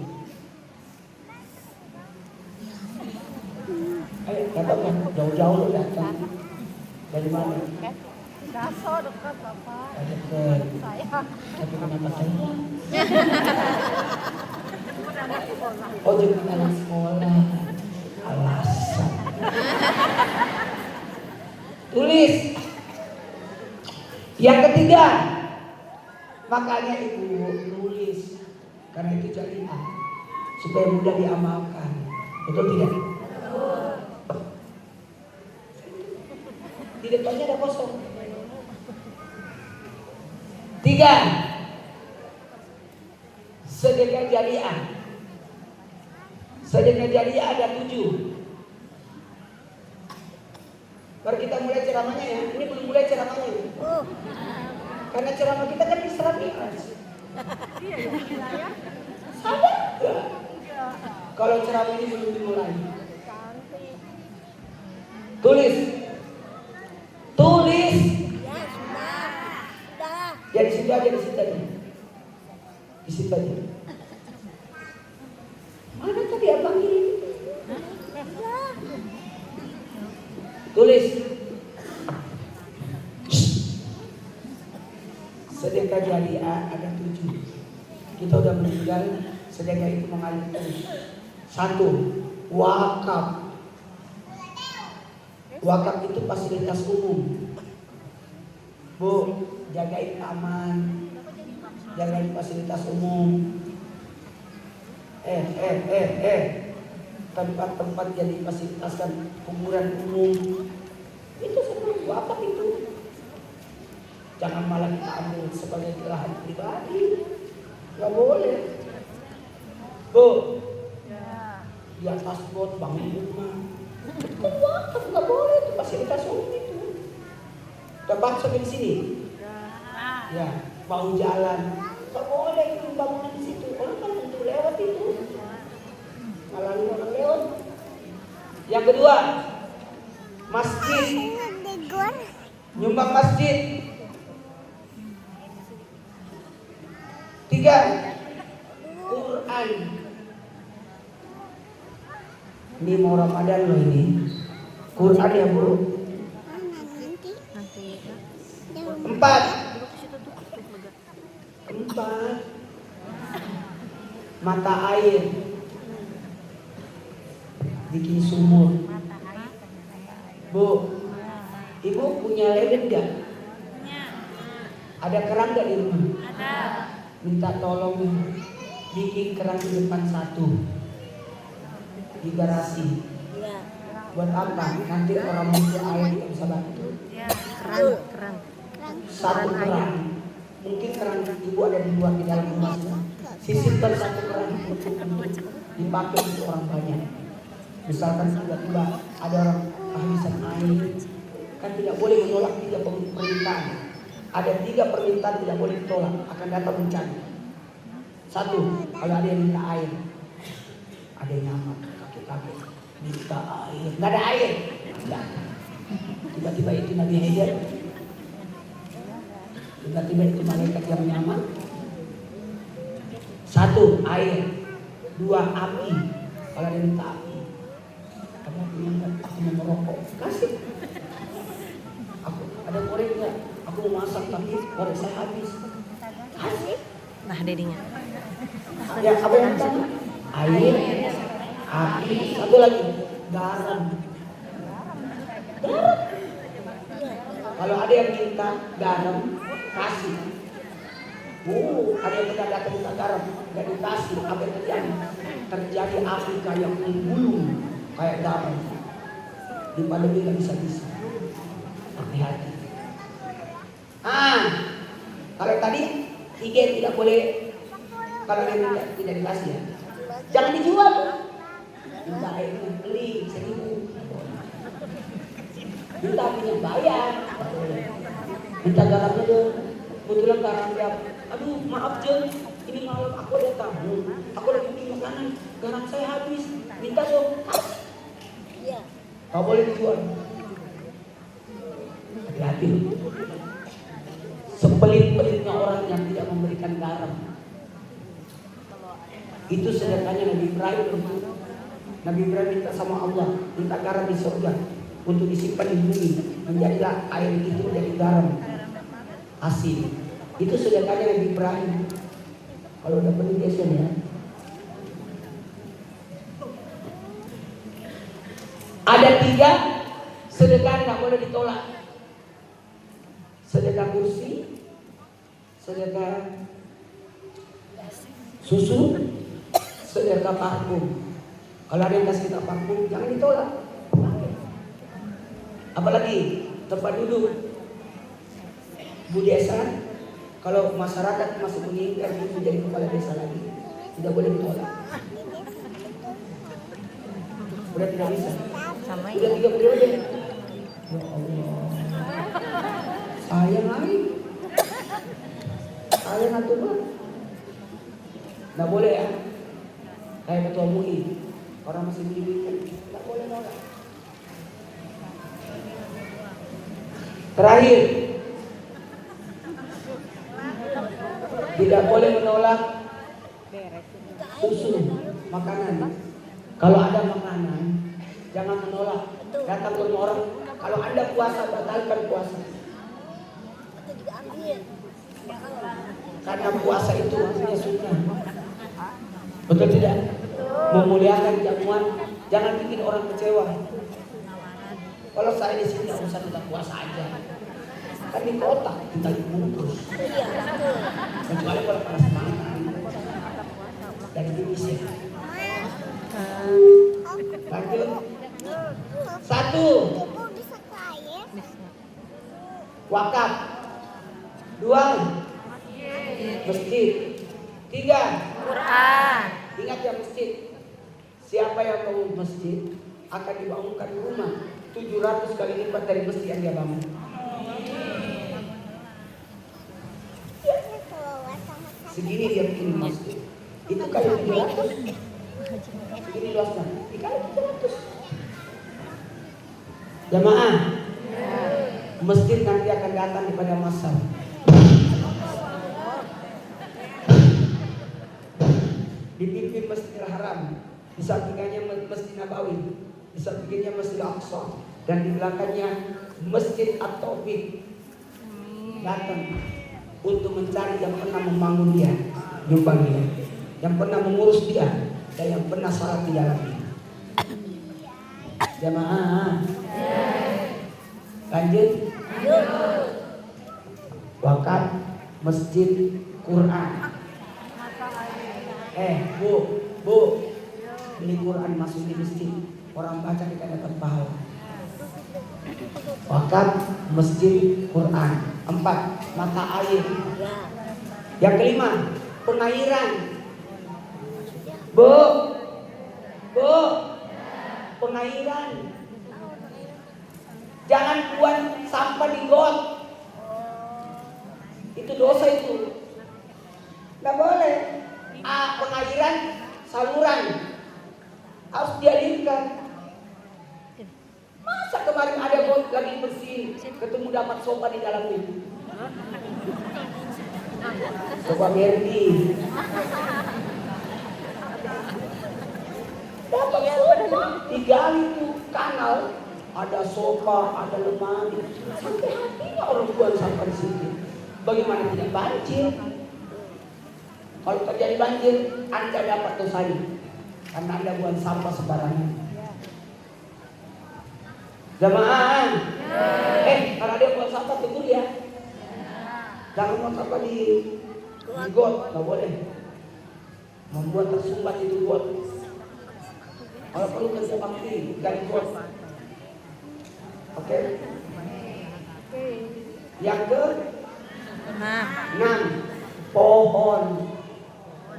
Ayo, datang kan, jauh-jauh lo datang. Dari mana? Daso dekat Bapak. Dekat. Saya. Tapi kenapa saya? Oh, jadi anak sekolah. Alasan. Tulis. Yang ketiga, makanya ibu nulis karena itu jariah supaya mudah diamalkan. Betul tidak? Di depannya ada kosong. 3, sedekah jariah. Sedekah jariah ada 7. Baru kita mulai ceramahnya ya. Ini belum mulai ceramahnya. Karena ceramah kita kan Islam Mi'raj. Sadar nggak? Kalau ceramah ini belum dimulai. Tulis. Ya di situ aja, di situ aja. Di situ aja. Mana tadi abang ini? Tulis. Sedekah jariah ada 7. Kita udah meninggal, sedekah itu mengalir terus. 1, wakaf. Wakaf itu fasilitas umum. Bu, jagain taman, jagain fasilitas umum. Tempat-tempat yang difasilitaskan kuburan umum. Itu semua wakaf itu. Jangan malah kita ambil sebagai lahan pribadi. Gak boleh. Bu, di atas bot bangun rumah. Itu wakaf, gak boleh. Itu fasilitas umum itu. Tempat sampai di sini. Ya, mau jalan. Gak boleh itu bangunan di situ. Orang kan untuk lewat itu. Malah orang lewat. Yang kedua, masjid. Nyumbang masjid. 3, Quran. Ini mau Ramadan loh ini. Quran ya Bu. 4, mata air. Bikin sumur. Bu, Ibu punya leden gak? Ada keran gak di rumah? Ada. Minta tolong bikin keran di depan 1 di garasi. Buat apa? Nanti orang butuh air kita bisa bantu. Keran. 1 keran. Mungkin keran Ibu ada di luar di dalam rumah. Sisipkan 1 keran untuk dipakai untuk orang banyak. Misalkan tiba-tiba ada orang kehabisan air, kan tidak boleh menolak 3 permintaan. Ada 3 permintaan tidak boleh ditolak, akan datang bencana. 1, kalau ada yang minta air, ada yang nyaman kaki-kaki minta air, nggak ada air. Tiba-tiba itu Nabi Haider Tiba-tiba itu malaikat yang nyaman. 1 air, 2 api. Kalau ada minta api, kamu punya nggak? Aku mau merokok, kasih. Aku ada korek nggak? Aku mau masak tapi korek saya habis, kasih. Nah, dedinya. Ya apa yang minta? Air, api, satu lagi garam. Garam. Kalau ada yang minta garam, kasih. Ada yang pernah datang minta garam, nggak dikasih, apa yang terjadi? Terjadi api kayak menggulung, kayak garam. Di pandemi nggak bisa. Hati-hati. Kalau tadi 3 tidak boleh, kalau yang tidak dikasih ya, jangan dijual. Minta airnya beli 1.000. Minta apinya bayar. Minta garamnya dong. Kebetulan garam dia, aduh maaf Jen, ini malam aku ada tamu, aku lagi bikin makanan, garam saya habis, minta dong. Iya. Kau boleh dijual. Hati-hati. Sepelit-pelitnya orang yang tidak memberikan garam. Itu sedekahnya Nabi Ibrahim. Nabi Ibrahim minta sama Allah, minta garam di surga untuk disimpan di bumi, menjadilah air itu menjadi garam asin. Itu sedekahnya Nabi Ibrahim. Kalau udah penuh biasanya. Ada 3 sedekah nggak boleh ditolak. Sedekah kursi, sedekah susu, sedekah parfum. Kalau ada yang kasih kita parfum, jangan ditolak. Apalagi tempat duduk Bu Desa, kalau masyarakat masih menginginkan itu menjadi kepala desa lagi, tidak boleh ditolak. Udah tidak bisa. Udah 3 periode. Ya Allah. Sayang lagi. Sayang atau apa? Nggak boleh ya. Kayak ketua MUI, orang masih menyebutkan, nggak boleh nolak. Terakhir, tidak boleh menolak susu, makanan. Kalau ada makanan, jangan menolak. Datang ke rumah orang, kalau Anda puasa, batalkan puasa. Karena puasa itu artinya sunnah. Betul tidak? Memuliakan jamuan, jangan bikin orang kecewa. Kalau saya di sini nggak usah kita puasa aja. Kan di kota tinggal dibungkus. Kecuali kalau panas banget dari Indonesia. Lanjut. 1. Wakaf. 2. Masjid. 3. Quran. Ingat ya masjid. Siapa yang bangun masjid akan dibangunkan rumah 700 kali lipat dari masjid yang dia bangun. Segini dia bikin masjid. Itu kali 700. Segini luasnya. Dikali 700. Jamaah. Masjid nanti akan datang kepada masa. Dipimpin Masjidil Haram, di sampingnya Masjid Nabawi, di sampingnya Masjid Aqsa, dan di belakangnya Masjid At-Taufik. Datang untuk mencari yang pernah membangun dia, nyumbang dia, yang pernah mengurus dia, dan yang pernah salat di dalamnya. Jamaah. Lanjut. Wakaf, masjid, Quran. Bu, beli Quran masuk di masjid, orang baca kita dapat pahala. Wakaf, masjid, Quran. 4, mata air. Yang kelima, pengairan. Bu, pengairan. Jangan buang sampah di got. Itu dosa itu. Nggak boleh. Pengairan saluran harus dialirkan. Masa kemarin ada got lagi bersih, ketemu dapat sopa di dalamnya. Coba Merdi. Dapat sofa, digali tuh kanal, ada sofa, ada lemari, sampai hatinya orang buang sampah di situ. Bagaimana tidak banjir? Kalau terjadi banjir, Anda dapat dosanya karena Anda buang sampah sembarangan. Jamaah, kalau dia buang sampah tegur ya. Jangan buang sampah di got, nggak boleh. Membuat tersumbat itu got. Kalau perlu kerja bakti, gali got. Oke. Yang ke 6, pohon.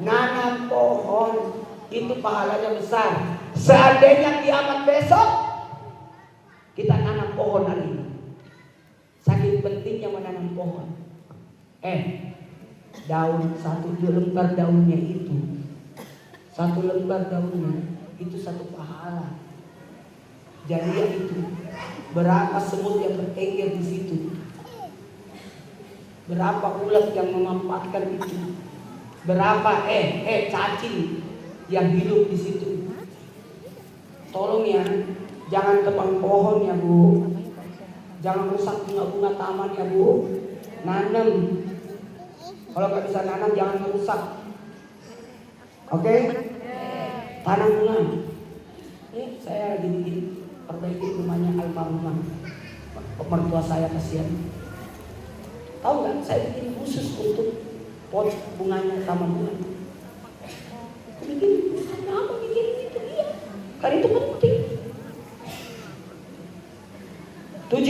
Nanam pohon itu pahalanya besar. Seandainya kiamat besok kita nanam pohon hari ini. Saking pentingnya menanam pohon. Daun satu lembar daunnya itu, satu lembar daunnya itu satu pahala. Jadi itu berapa semut yang bertengger di situ, berapa ulat yang memanfaatkan itu, berapa cacing yang hidup di situ. Tolong ya, jangan tebang pohon ya Bu, jangan rusak bunga-bunga taman ya Bu. Nanam, kalau nggak bisa nanam jangan merusak. Oke? Tanam bunga. Saya lagi bikin perbaiki rumahnya almarhumah mertua saya, kasihan. Tahu nggak? Saya bikin khusus untuk pot bunganya, taman bunga. Bikin apa? Bikin itu dia. Karena itu penting. 7.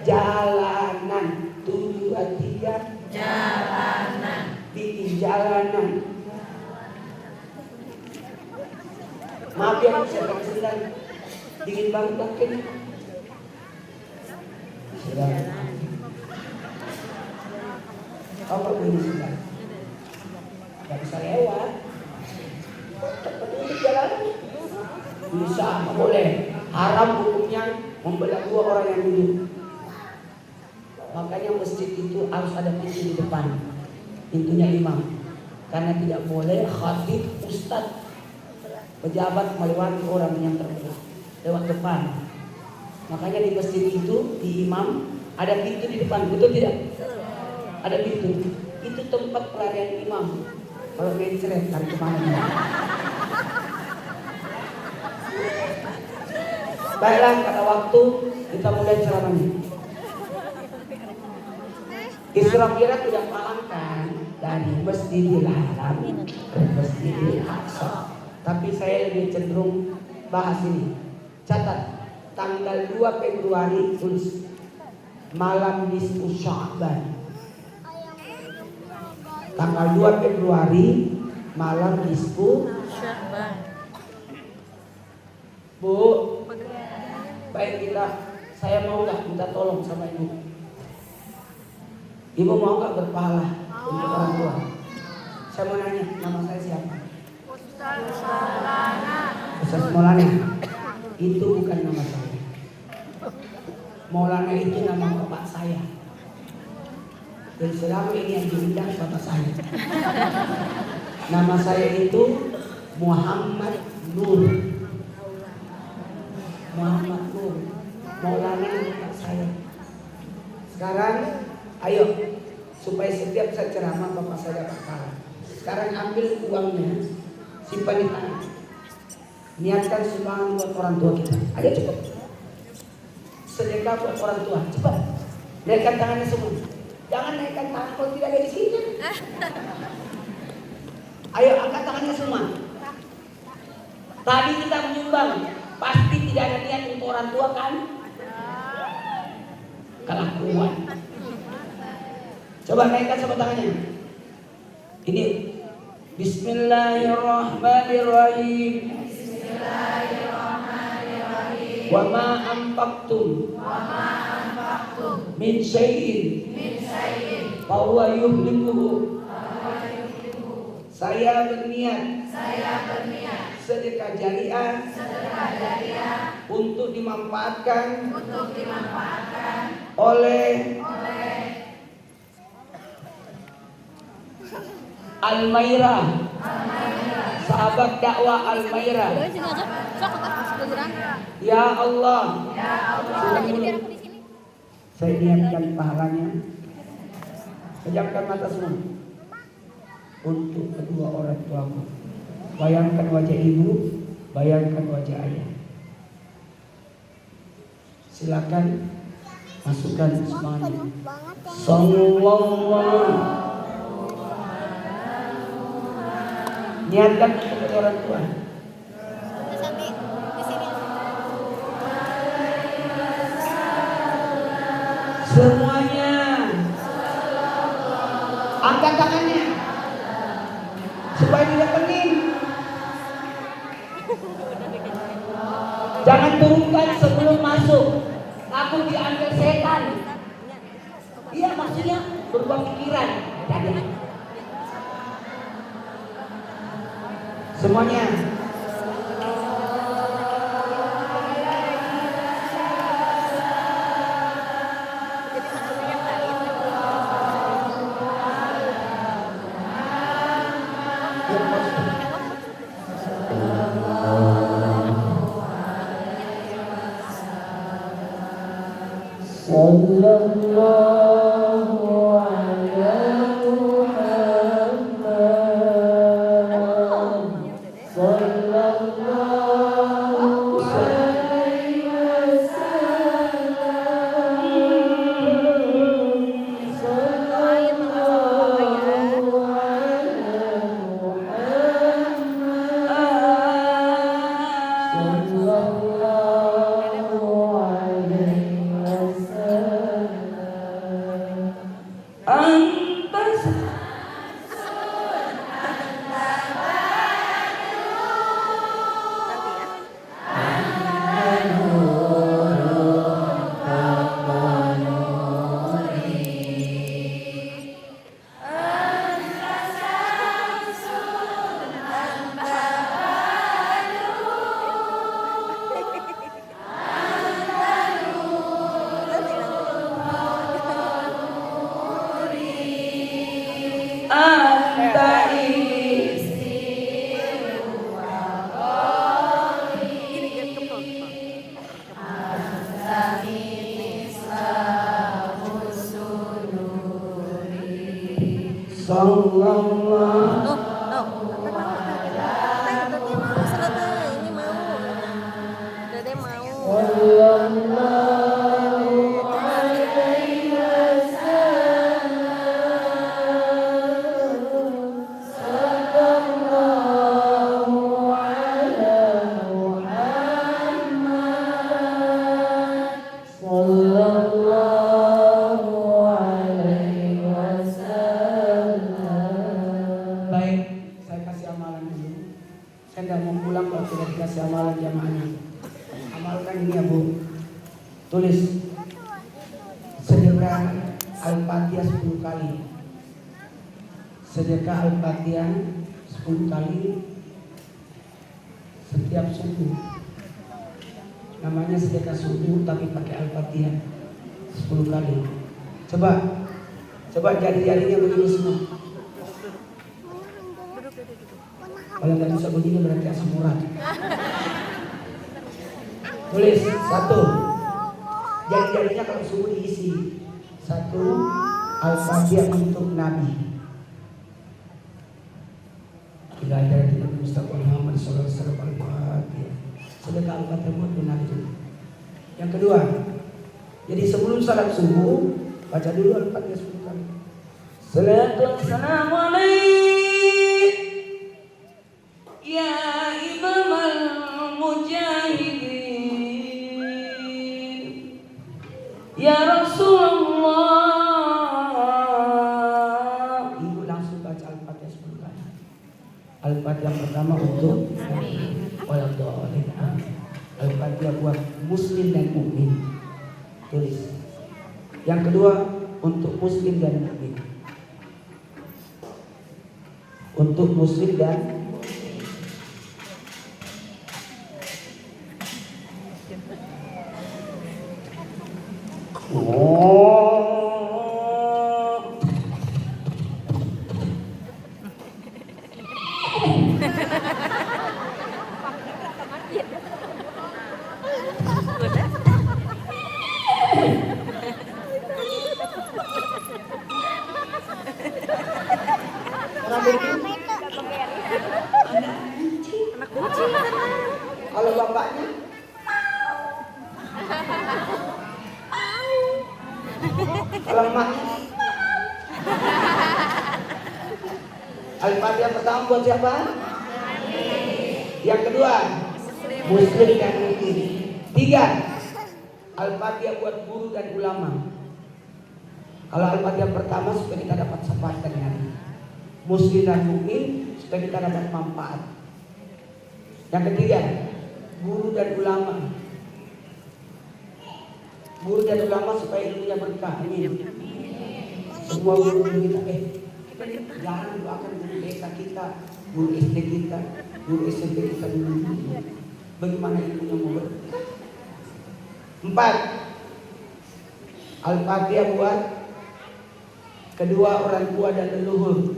Jalanan. 7 artinya jalanan. Bikin jalanan. Maaf ya, saya pakai sendal. Dingin banget kakinya. Apa bunyi sendal? Gak bisa lewat. Cepat untuk jalanan. Bisa, nggak boleh. Haram hukumnya membelah 2 orang yang duduk. Makanya masjid itu harus ada pintu di depan. Pintunya imam. Karena tidak boleh khatib, ustadz, pejabat melewati orang yang terbelah lewat depan. Makanya di masjid itu, di imam ada pintu di depan, betul tidak? Ada pintu. Itu tempat pelarian imam. Kalau mencret dari kemana? Baiklah, kata waktu kita mulai ceramahnya. Isra Mi'raj tidak malangkan dari Masjidil Haram ke Masjidil Aqsa. Tapi saya lebih cenderung bahas ini. Catat, tanggal 2 Februari tulis malam nisfu Sya'ban. Tanggal 2 Februari malam nisfu Sya'ban. Bu, baik kita, saya mau nggak minta tolong sama ibu? Ibu mau nggak berpahala untuk orang tua? Saya mau nanya, nama saya siapa? Ustaz Maulana. Itu bukan nama saya. Maulana itu nama bapak saya. Dan selama ini yang diundang bapak saya. Nama saya itu Muhammad Nur. Muhammad Nur. Maulana bapak saya. Sekarang ayo, supaya setiap saya ceramah bapak saya dapat pahala. Sekarang ambil uangnya, simpan di tangan. Niatkan sumbangan buat orang tua kita. Ayo cepat. Sedekah buat orang tua, cepat. Naikkan tangannya semua. Jangan naikkan tangan kalau tidak ada di sini. Ayo angkat tangannya semua. Tadi kita menyumbang, pasti tidak ada niat untuk orang tua kan? Kelakuan. Coba naikkan semua tangannya. Ini Bismillahirrahmanirrahim. Bismillahirrahmanirrahim. Wa ma anfaqtum min syai'in fa huwa yuhliquhu. Saya berniat sedekah jariah untuk dimanfaatkan oleh Al-Mairah. Sahabat dakwah Al-Mairah. Ya Allah. Saya niatkan pahalanya. Pejamkan mata semua. Untuk kedua orang tuaku. Bayangkan wajah ibu, bayangkan wajah ayah. Silakan masukkan semuanya. Sallallahu. Niatkan untuk kedua orang tua. Semuanya. Angkat tangannya. Supaya tidak pening. Jangan turunkan sebelum masuk. Takut diambil setan. Iya, maksudnya berubah pikiran. Jadi semuanya. Sallallahu ala Muhammad. Sallallahu alaihi wasallam. Sallallahu ala Muhammad. Sallallahu alaihi wasallam. Antas sallallahu alaihi wasallam. Sallallahu ala Muhammad. Sallallahu alaihi wasallam. Baik, saya kasih amalan dulu. Saya tidak mau pulang kalau tidak dikasih amalan jamaahnya. Amalkan ini ya Bu. Tulis sedekah Al-Fatihah 10 kali. Sedekah Al-Fatihah 10 kali setiap subuh. Namanya sedekah subuh tapi pakai Al-Fatihah 10 kali. Coba jari-jarinya begini semua. Kalau nggak bisa begini berarti asam urat. Tulis 1. Jari-jarinya kalau subuh diisi. 1. Al-Fatihah untuk Nabi. Tidak ada tidak Mustafa Muhammad sallallahu alaihi wasallam. Al-Fatihah. Sedekah Al-Fatihah untuk Nabi. Yang kedua, jadi sebelum salat subuh baca dulu Al-Fatihah 10 kali. Salatu wassalamu alaik ya Imam al-Mujahidin. Ya Rasulullah. Ibu langsung baca Al-Fatihah 10 kali. Al-Fatihah pertama untuk Al-Fatihah buat muslim dan mukmin. Tulis. Yang kedua untuk muslim dan mukmin. Untuk muslim dan Orang begitu. Anak kucing kan. Kalau bapaknya kalau emaknya Al-Fatihah pertama buat siapa? Yang kedua Muslim dan Mukmin. 3 Al-Fatihah buat guru dan ulama. Kalau Al-Fatihah pertama supaya kita dapat syafaat dari Nabi, Muslim dan Mukmin supaya kita dapat manfaat. Yang ketiga guru dan ulama. Guru dan ulama supaya ilmunya berkah. Amin. Semua guru kita jangan doakan guru desa kita, guru SD kita, guru SMP kita dulu. Bagaimana ilmunya mau berkah? 4 Al-Fatihah buat kedua orang tua dan leluhur.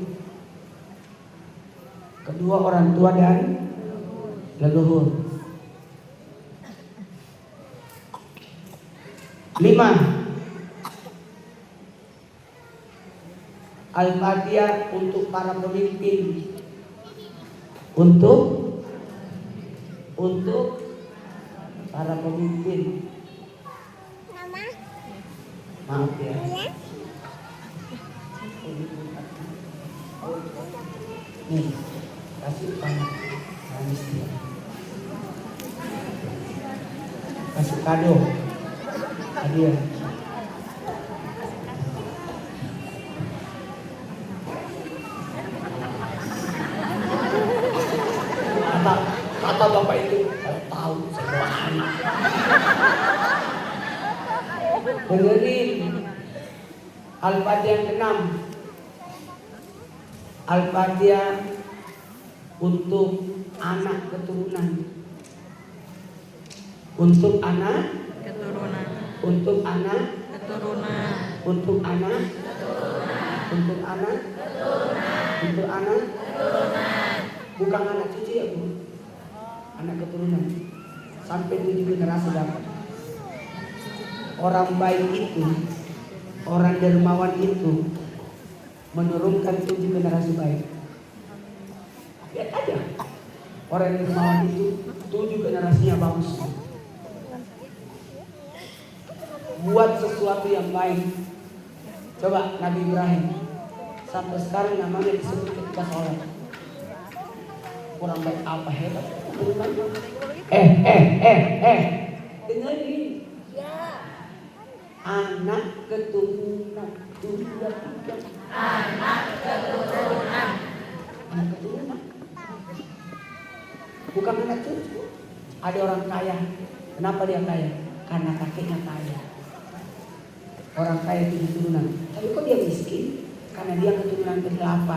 Kedua orang tua dan leluhur. 5 Al-Fatihah untuk para pemimpin. Untuk para pemimpin. Maaf ya. Nih, kasih manis dia. Kasih kado. Hadiah. Kata bapak itu tahu semua anak. Dengerin Al-Fatihah yang ke-6. Al-Fatihah untuk anak keturunan. Untuk anak Keturunan. Untuk anak Keturunan. Untuk anak Untuk anak Untuk anak bukan anak cucu ya Bu, anak keturunan sampai 7 generasi dapat. Orang baik itu, orang dermawan itu menurunkan 7 generasi baik. Lihat aja, orang dermawan itu 7 generasinya bagus. Buat sesuatu yang baik. Coba Nabi Ibrahim sampai sekarang namanya disebut ketika sholat. Kurang baik apa hebat? Dengerin. Anak keturunan. Anak keturunan. Bukan anak cucu. Ada orang kaya. Kenapa dia kaya? Karena kakeknya kaya. Orang kaya 7 turunan. Tapi kok dia miskin? Karena dia keturunan ke-8.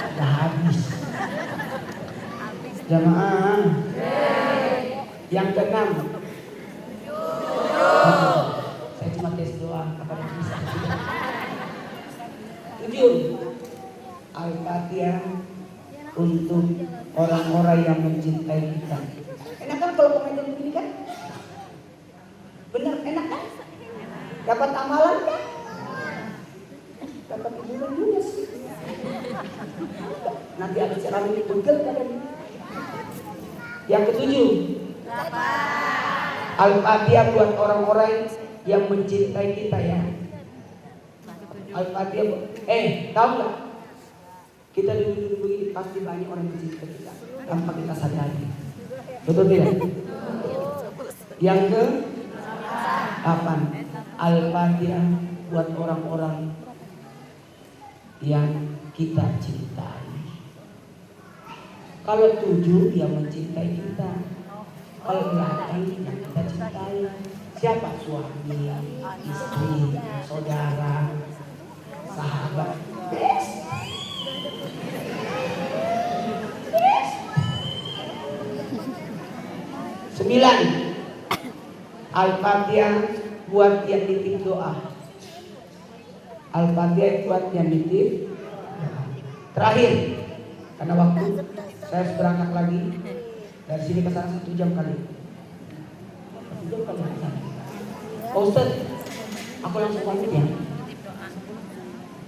Udah habis. Jamaah. Yang ke-6. Saya cuma tes doang. Apakah bisa? 7. Al-Fatihah untuk orang-orang yang mencintai kita. Enak kan kalau komentar begini kan? Bener, enak kan? Dapat amalan kan? Dapat hiburan juga sih. Nanti ada ceramah ini pegel kan? Yang ke-7 Al-Fatihah buat orang-orang yang mencintai kita ya. Al-Fatihah tahu gak? Kita dulu begini pasti banyak orang yang mencintai kita tanpa kita sadari. Betul tidak? Yang ke-8 Al-Fatihah buat orang-orang yang kita cintai. Kalau 7 yang mencintai kita, kalau 8 yang kita cintai. Siapa? Suami, istri, saudara, sahabat. Best. Sembilan Al-Fatihah buat yang nitip doa. Al-Fatihah buat yang nitip. Terakhir, karena waktu saya harus berangkat lagi dari sini ke sana 1 jam kali. 1 jam kali ke sana. Pak Ustaz, aku langsung pamit ya.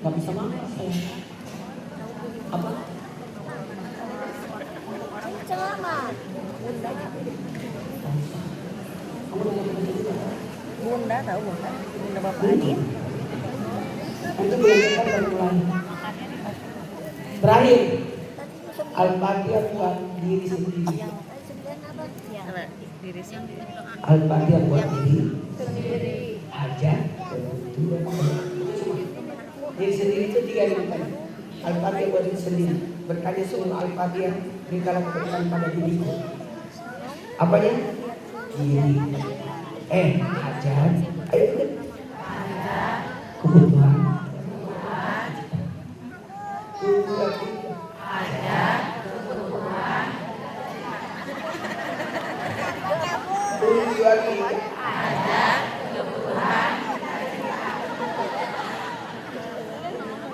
Gak bisa makan saya. Apa? Kamu udah mau juga? Bunda tahu Bunda. Bunda Bapak Adin. Nanti bulan depan baru mulai. Terakhir, Al-Fatihah buat diri sendiri. Apa? Diri sendiri. Al-Fatihah buat diri hajat kebutuhan. Diri sendiri itu 3 yang tadi. Al-Fatihah buat diri sendiri. Berkali seluruh Al-Fatihah berikanlah keberkahan pada diriku. Apanya? Diri. Hajat. Ayo ikut. Kebutuhan.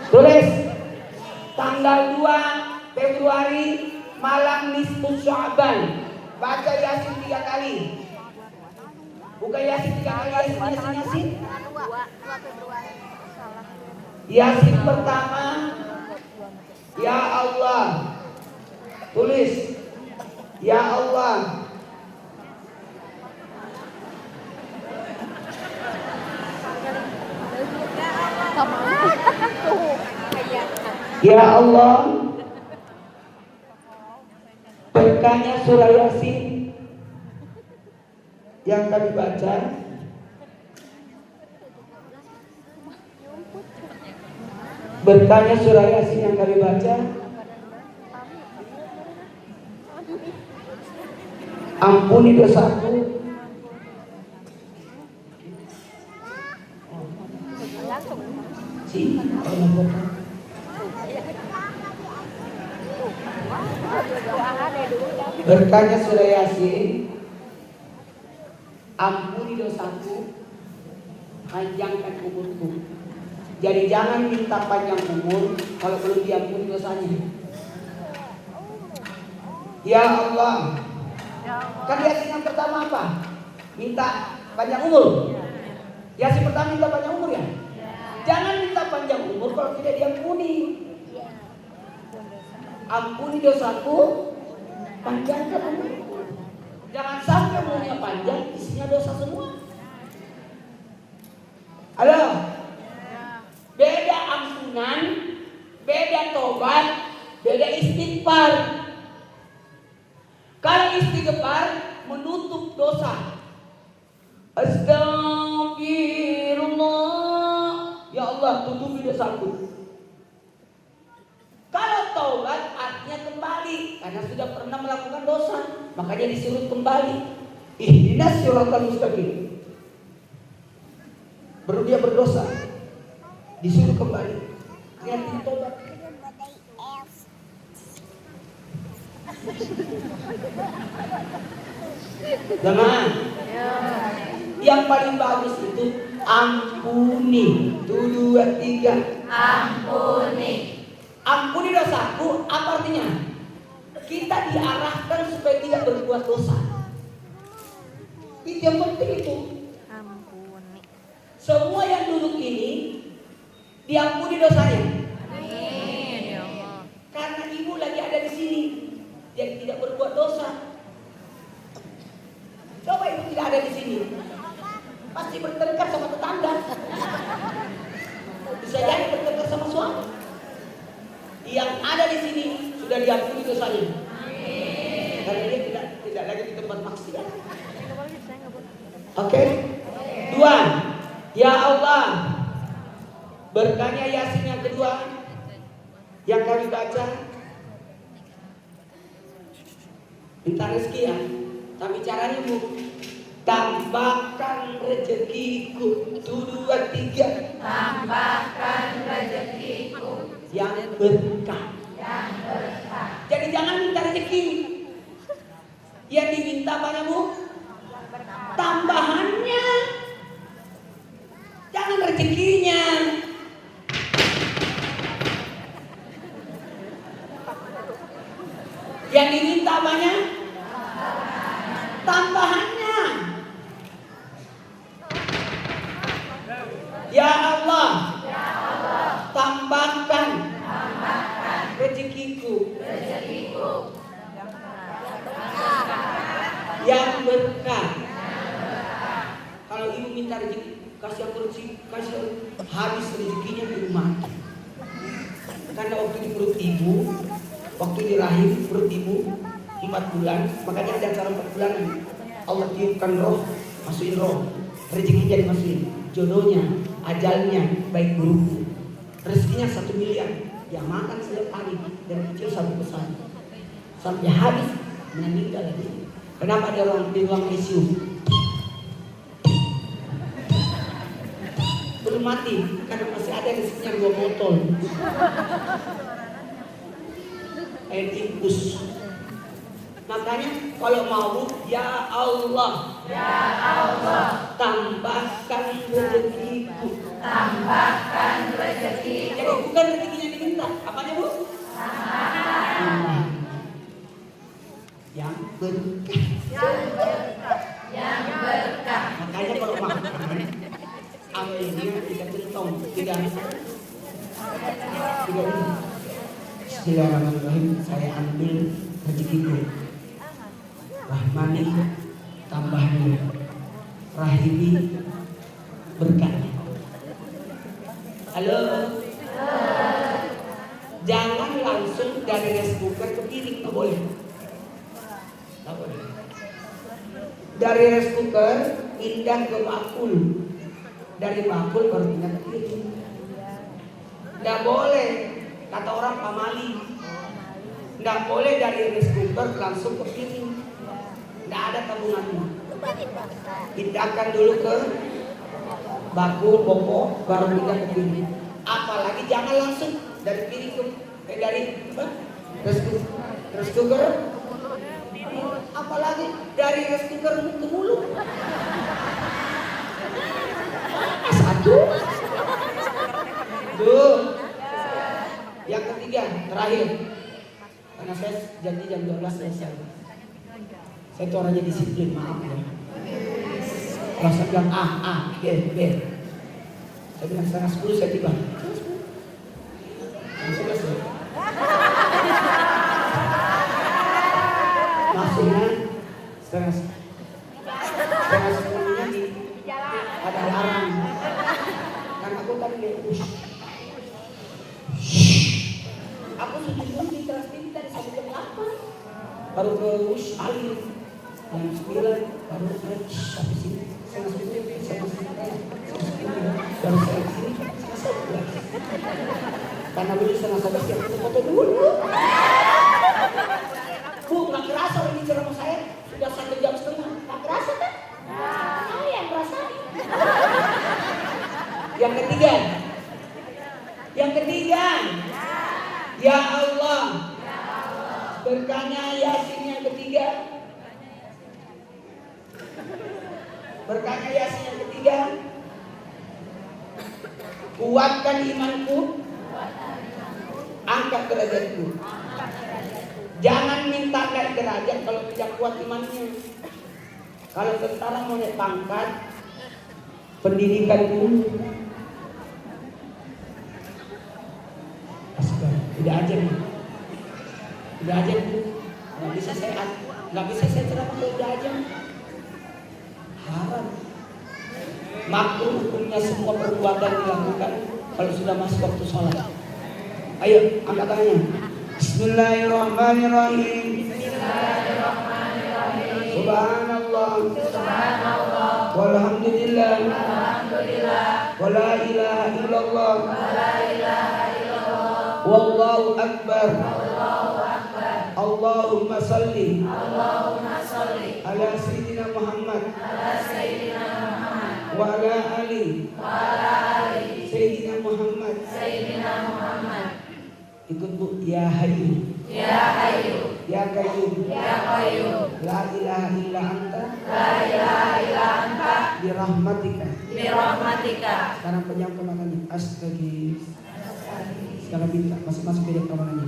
Tulis tanggal 2 Februari malam nisfu Sya'ban. Baca Yasin 3 kali. Bukan Yasin 3 kali, Yasin. Yasin pertama, ya Allah. Tulis, ya Allah. Ya Allah, berkahnya surah Yasin yang kami baca, berkahnya surah Yasin yang kami baca, ampuni dosaku, berkahnya surah Yasin, ampuni dosaku, panjangkan umurku. Jadi jangan minta panjang umur kalau belum diampuni dosanya. Ya Allah. Kan Yasin yang pertama apa? Minta panjang umur. Yasin pertama minta panjang umur ya? Jangan minta panjang umur kalau tidak diampuni. Ampuni dosaku, panjangkan umurku. Jangan sampai umurnya panjang, isinya dosa semua. Halo? Beda ampunan, beda tobat, beda istighfar. Kalau istighfar menutup dosa. Astagfirullah, ya Allah tutupi dosaku. Kalau taubat artinya kembali, karena sudah pernah melakukan dosa, makanya disuruh kembali. Ihdinas siratal mustaqim. Baru dia berdosa, disuruh kembali. Lihat taubat. Jangan. Yang paling bagus itu ampuni. 2, 3. Ampuni. Ampuni dosaku, apa artinya? Kita diarahkan supaya tidak berbuat dosa. Itu yang penting itu. Ampuni. Semua yang duduk ini diampuni dosanya. Amin ya Allah. Karena ibu lagi ada di sini, dia tidak berbuat dosa. Coba ibu tidak ada di sini, pasti bertengkar sama tetangga. Bisa jadi bertengkar sama suami. Yang ada di sini sudah diampuni dosanya. Karena dia tidak lagi di tempat maksiat. Oke. 2. Ya Allah, berkahnya Yasin yang kedua yang kami baca, minta rezeki ya. Tapi caranya Bu, tambahkan rezekiku. 2, 3. Tambahkan rezekiku yang berkah. Jadi jangan minta rezeki. Yang diminta apa Bu? Tambahannya. Jangan rezekinya. Yang diminta apanya? Tambahannya. Ya Allah, tambahkan rezekiku yang berkah. Kalau ibu minta rezeki, kasih aku rezeki, kasih habis rezekinya di rumah. Karena waktu di perut ibu, waktu di rahim perut ibu 4 bulan, makanya ada acara 4 bulan. Allah tiupkan roh, masukin roh, rezekinya dimasukin, jodohnya, ajalnya, baik buruk. Rezekinya 1 miliar, yang makan setiap hari dan kecil sampai besar, sampai habis meninggal lagi. Kenapa ada orang di ruang ICU? Belum mati, karena masih ada rezekinya 2 botol air infus. Makanya kalau mau, ya Allah, tambahkan rezekiku. Jadi bukan rezekinya diminta, apanya Bu? Yang berkah. Makanya kalau makan ambilnya 3 centong, 3 ini. Bismillahirrahmanirrahim. Saya ambil rezekiku. Rahmani tambahnya, Rahimi berkahnya. Halo. Jangan langsung dari rice cooker ke piring, nggak boleh. Nggak boleh. Dari rice cooker pindah ke bakul, dari bakul baru pindah ke piring. Nggak boleh, kata orang pamali. Nggak boleh dari rice cooker langsung ke piring. Nggak ada tabungannya. Pindahkan dulu ke bakul, pokok, baru pindah ke piring. Apalagi jangan langsung dari piring ke dari rice cooker. Apalagi dari rice cooker ke mulut. Satu. Tuh. Yang ketiga, terakhir. Karena saya janji jam 12 selesai. Saya tuh orangnya disiplin, maaf ya. Kalau saya bilang A, B. Saya bilang setengah 10 saya tiba. Selesai. Maksudnya setengah 10-nya di ada alarm. Karena aku tadi lihat aku sudah di Trans TV tadi sampai jam 8. Baru ke alir. Jam 9 baru sampai sini. Baru saya sini selesai. Karena beli setengah 11 yang foto dulu. Bu, nggak kerasa ini ceramah saya sudah 1 jam setengah. Nggak kerasa kan? Saya yang rasain. Yang ketiga, ya Allah, berkahnya Yasin yang ketiga. Berkahnya Yasin yang ketiga, kuatkan imanku, angkat derajatku. Jangan minta naik derajat kalau tidak kuat imannya. Kalau tentara mau naik pangkat, pendidikanku tidak aja nih, nggak bisa saya ceramah kalau udah aja. Haram. Makruh hukumnya semua perbuatan dilakukan kalau sudah masuk waktu sholat. Ayo angkat tangannya. Bismillahirrahmanirrahim. Subhanallah. Walhamdulillah. Wala ilaha illallah. Wallahu akbar. Allahumma salli ala sayyidina Muhammad wa ala ali sayyidina Muhammad. Ikut Bu. Ya Hayyu ya Qayyum la ilaha illa anta birahmatika. Sekarang penyam kemakannya astagfirullah. Sekarang minta masuk ke dalam kamarnya.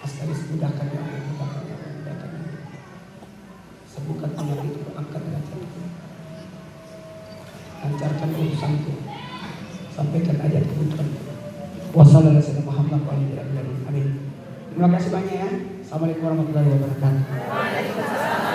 Astagfirullah, mudahkan ya Allah, mudahkan. Sembuhkan anak itu, angkat derajat itu. lancarkan urusan itu, sampaikan ayat kebutuhan. Wassalamualaikum warahmatullahi wabarakatuh. Amin. Terima kasih banyak ya. Assalamualaikum warahmatullahi wabarakatuh.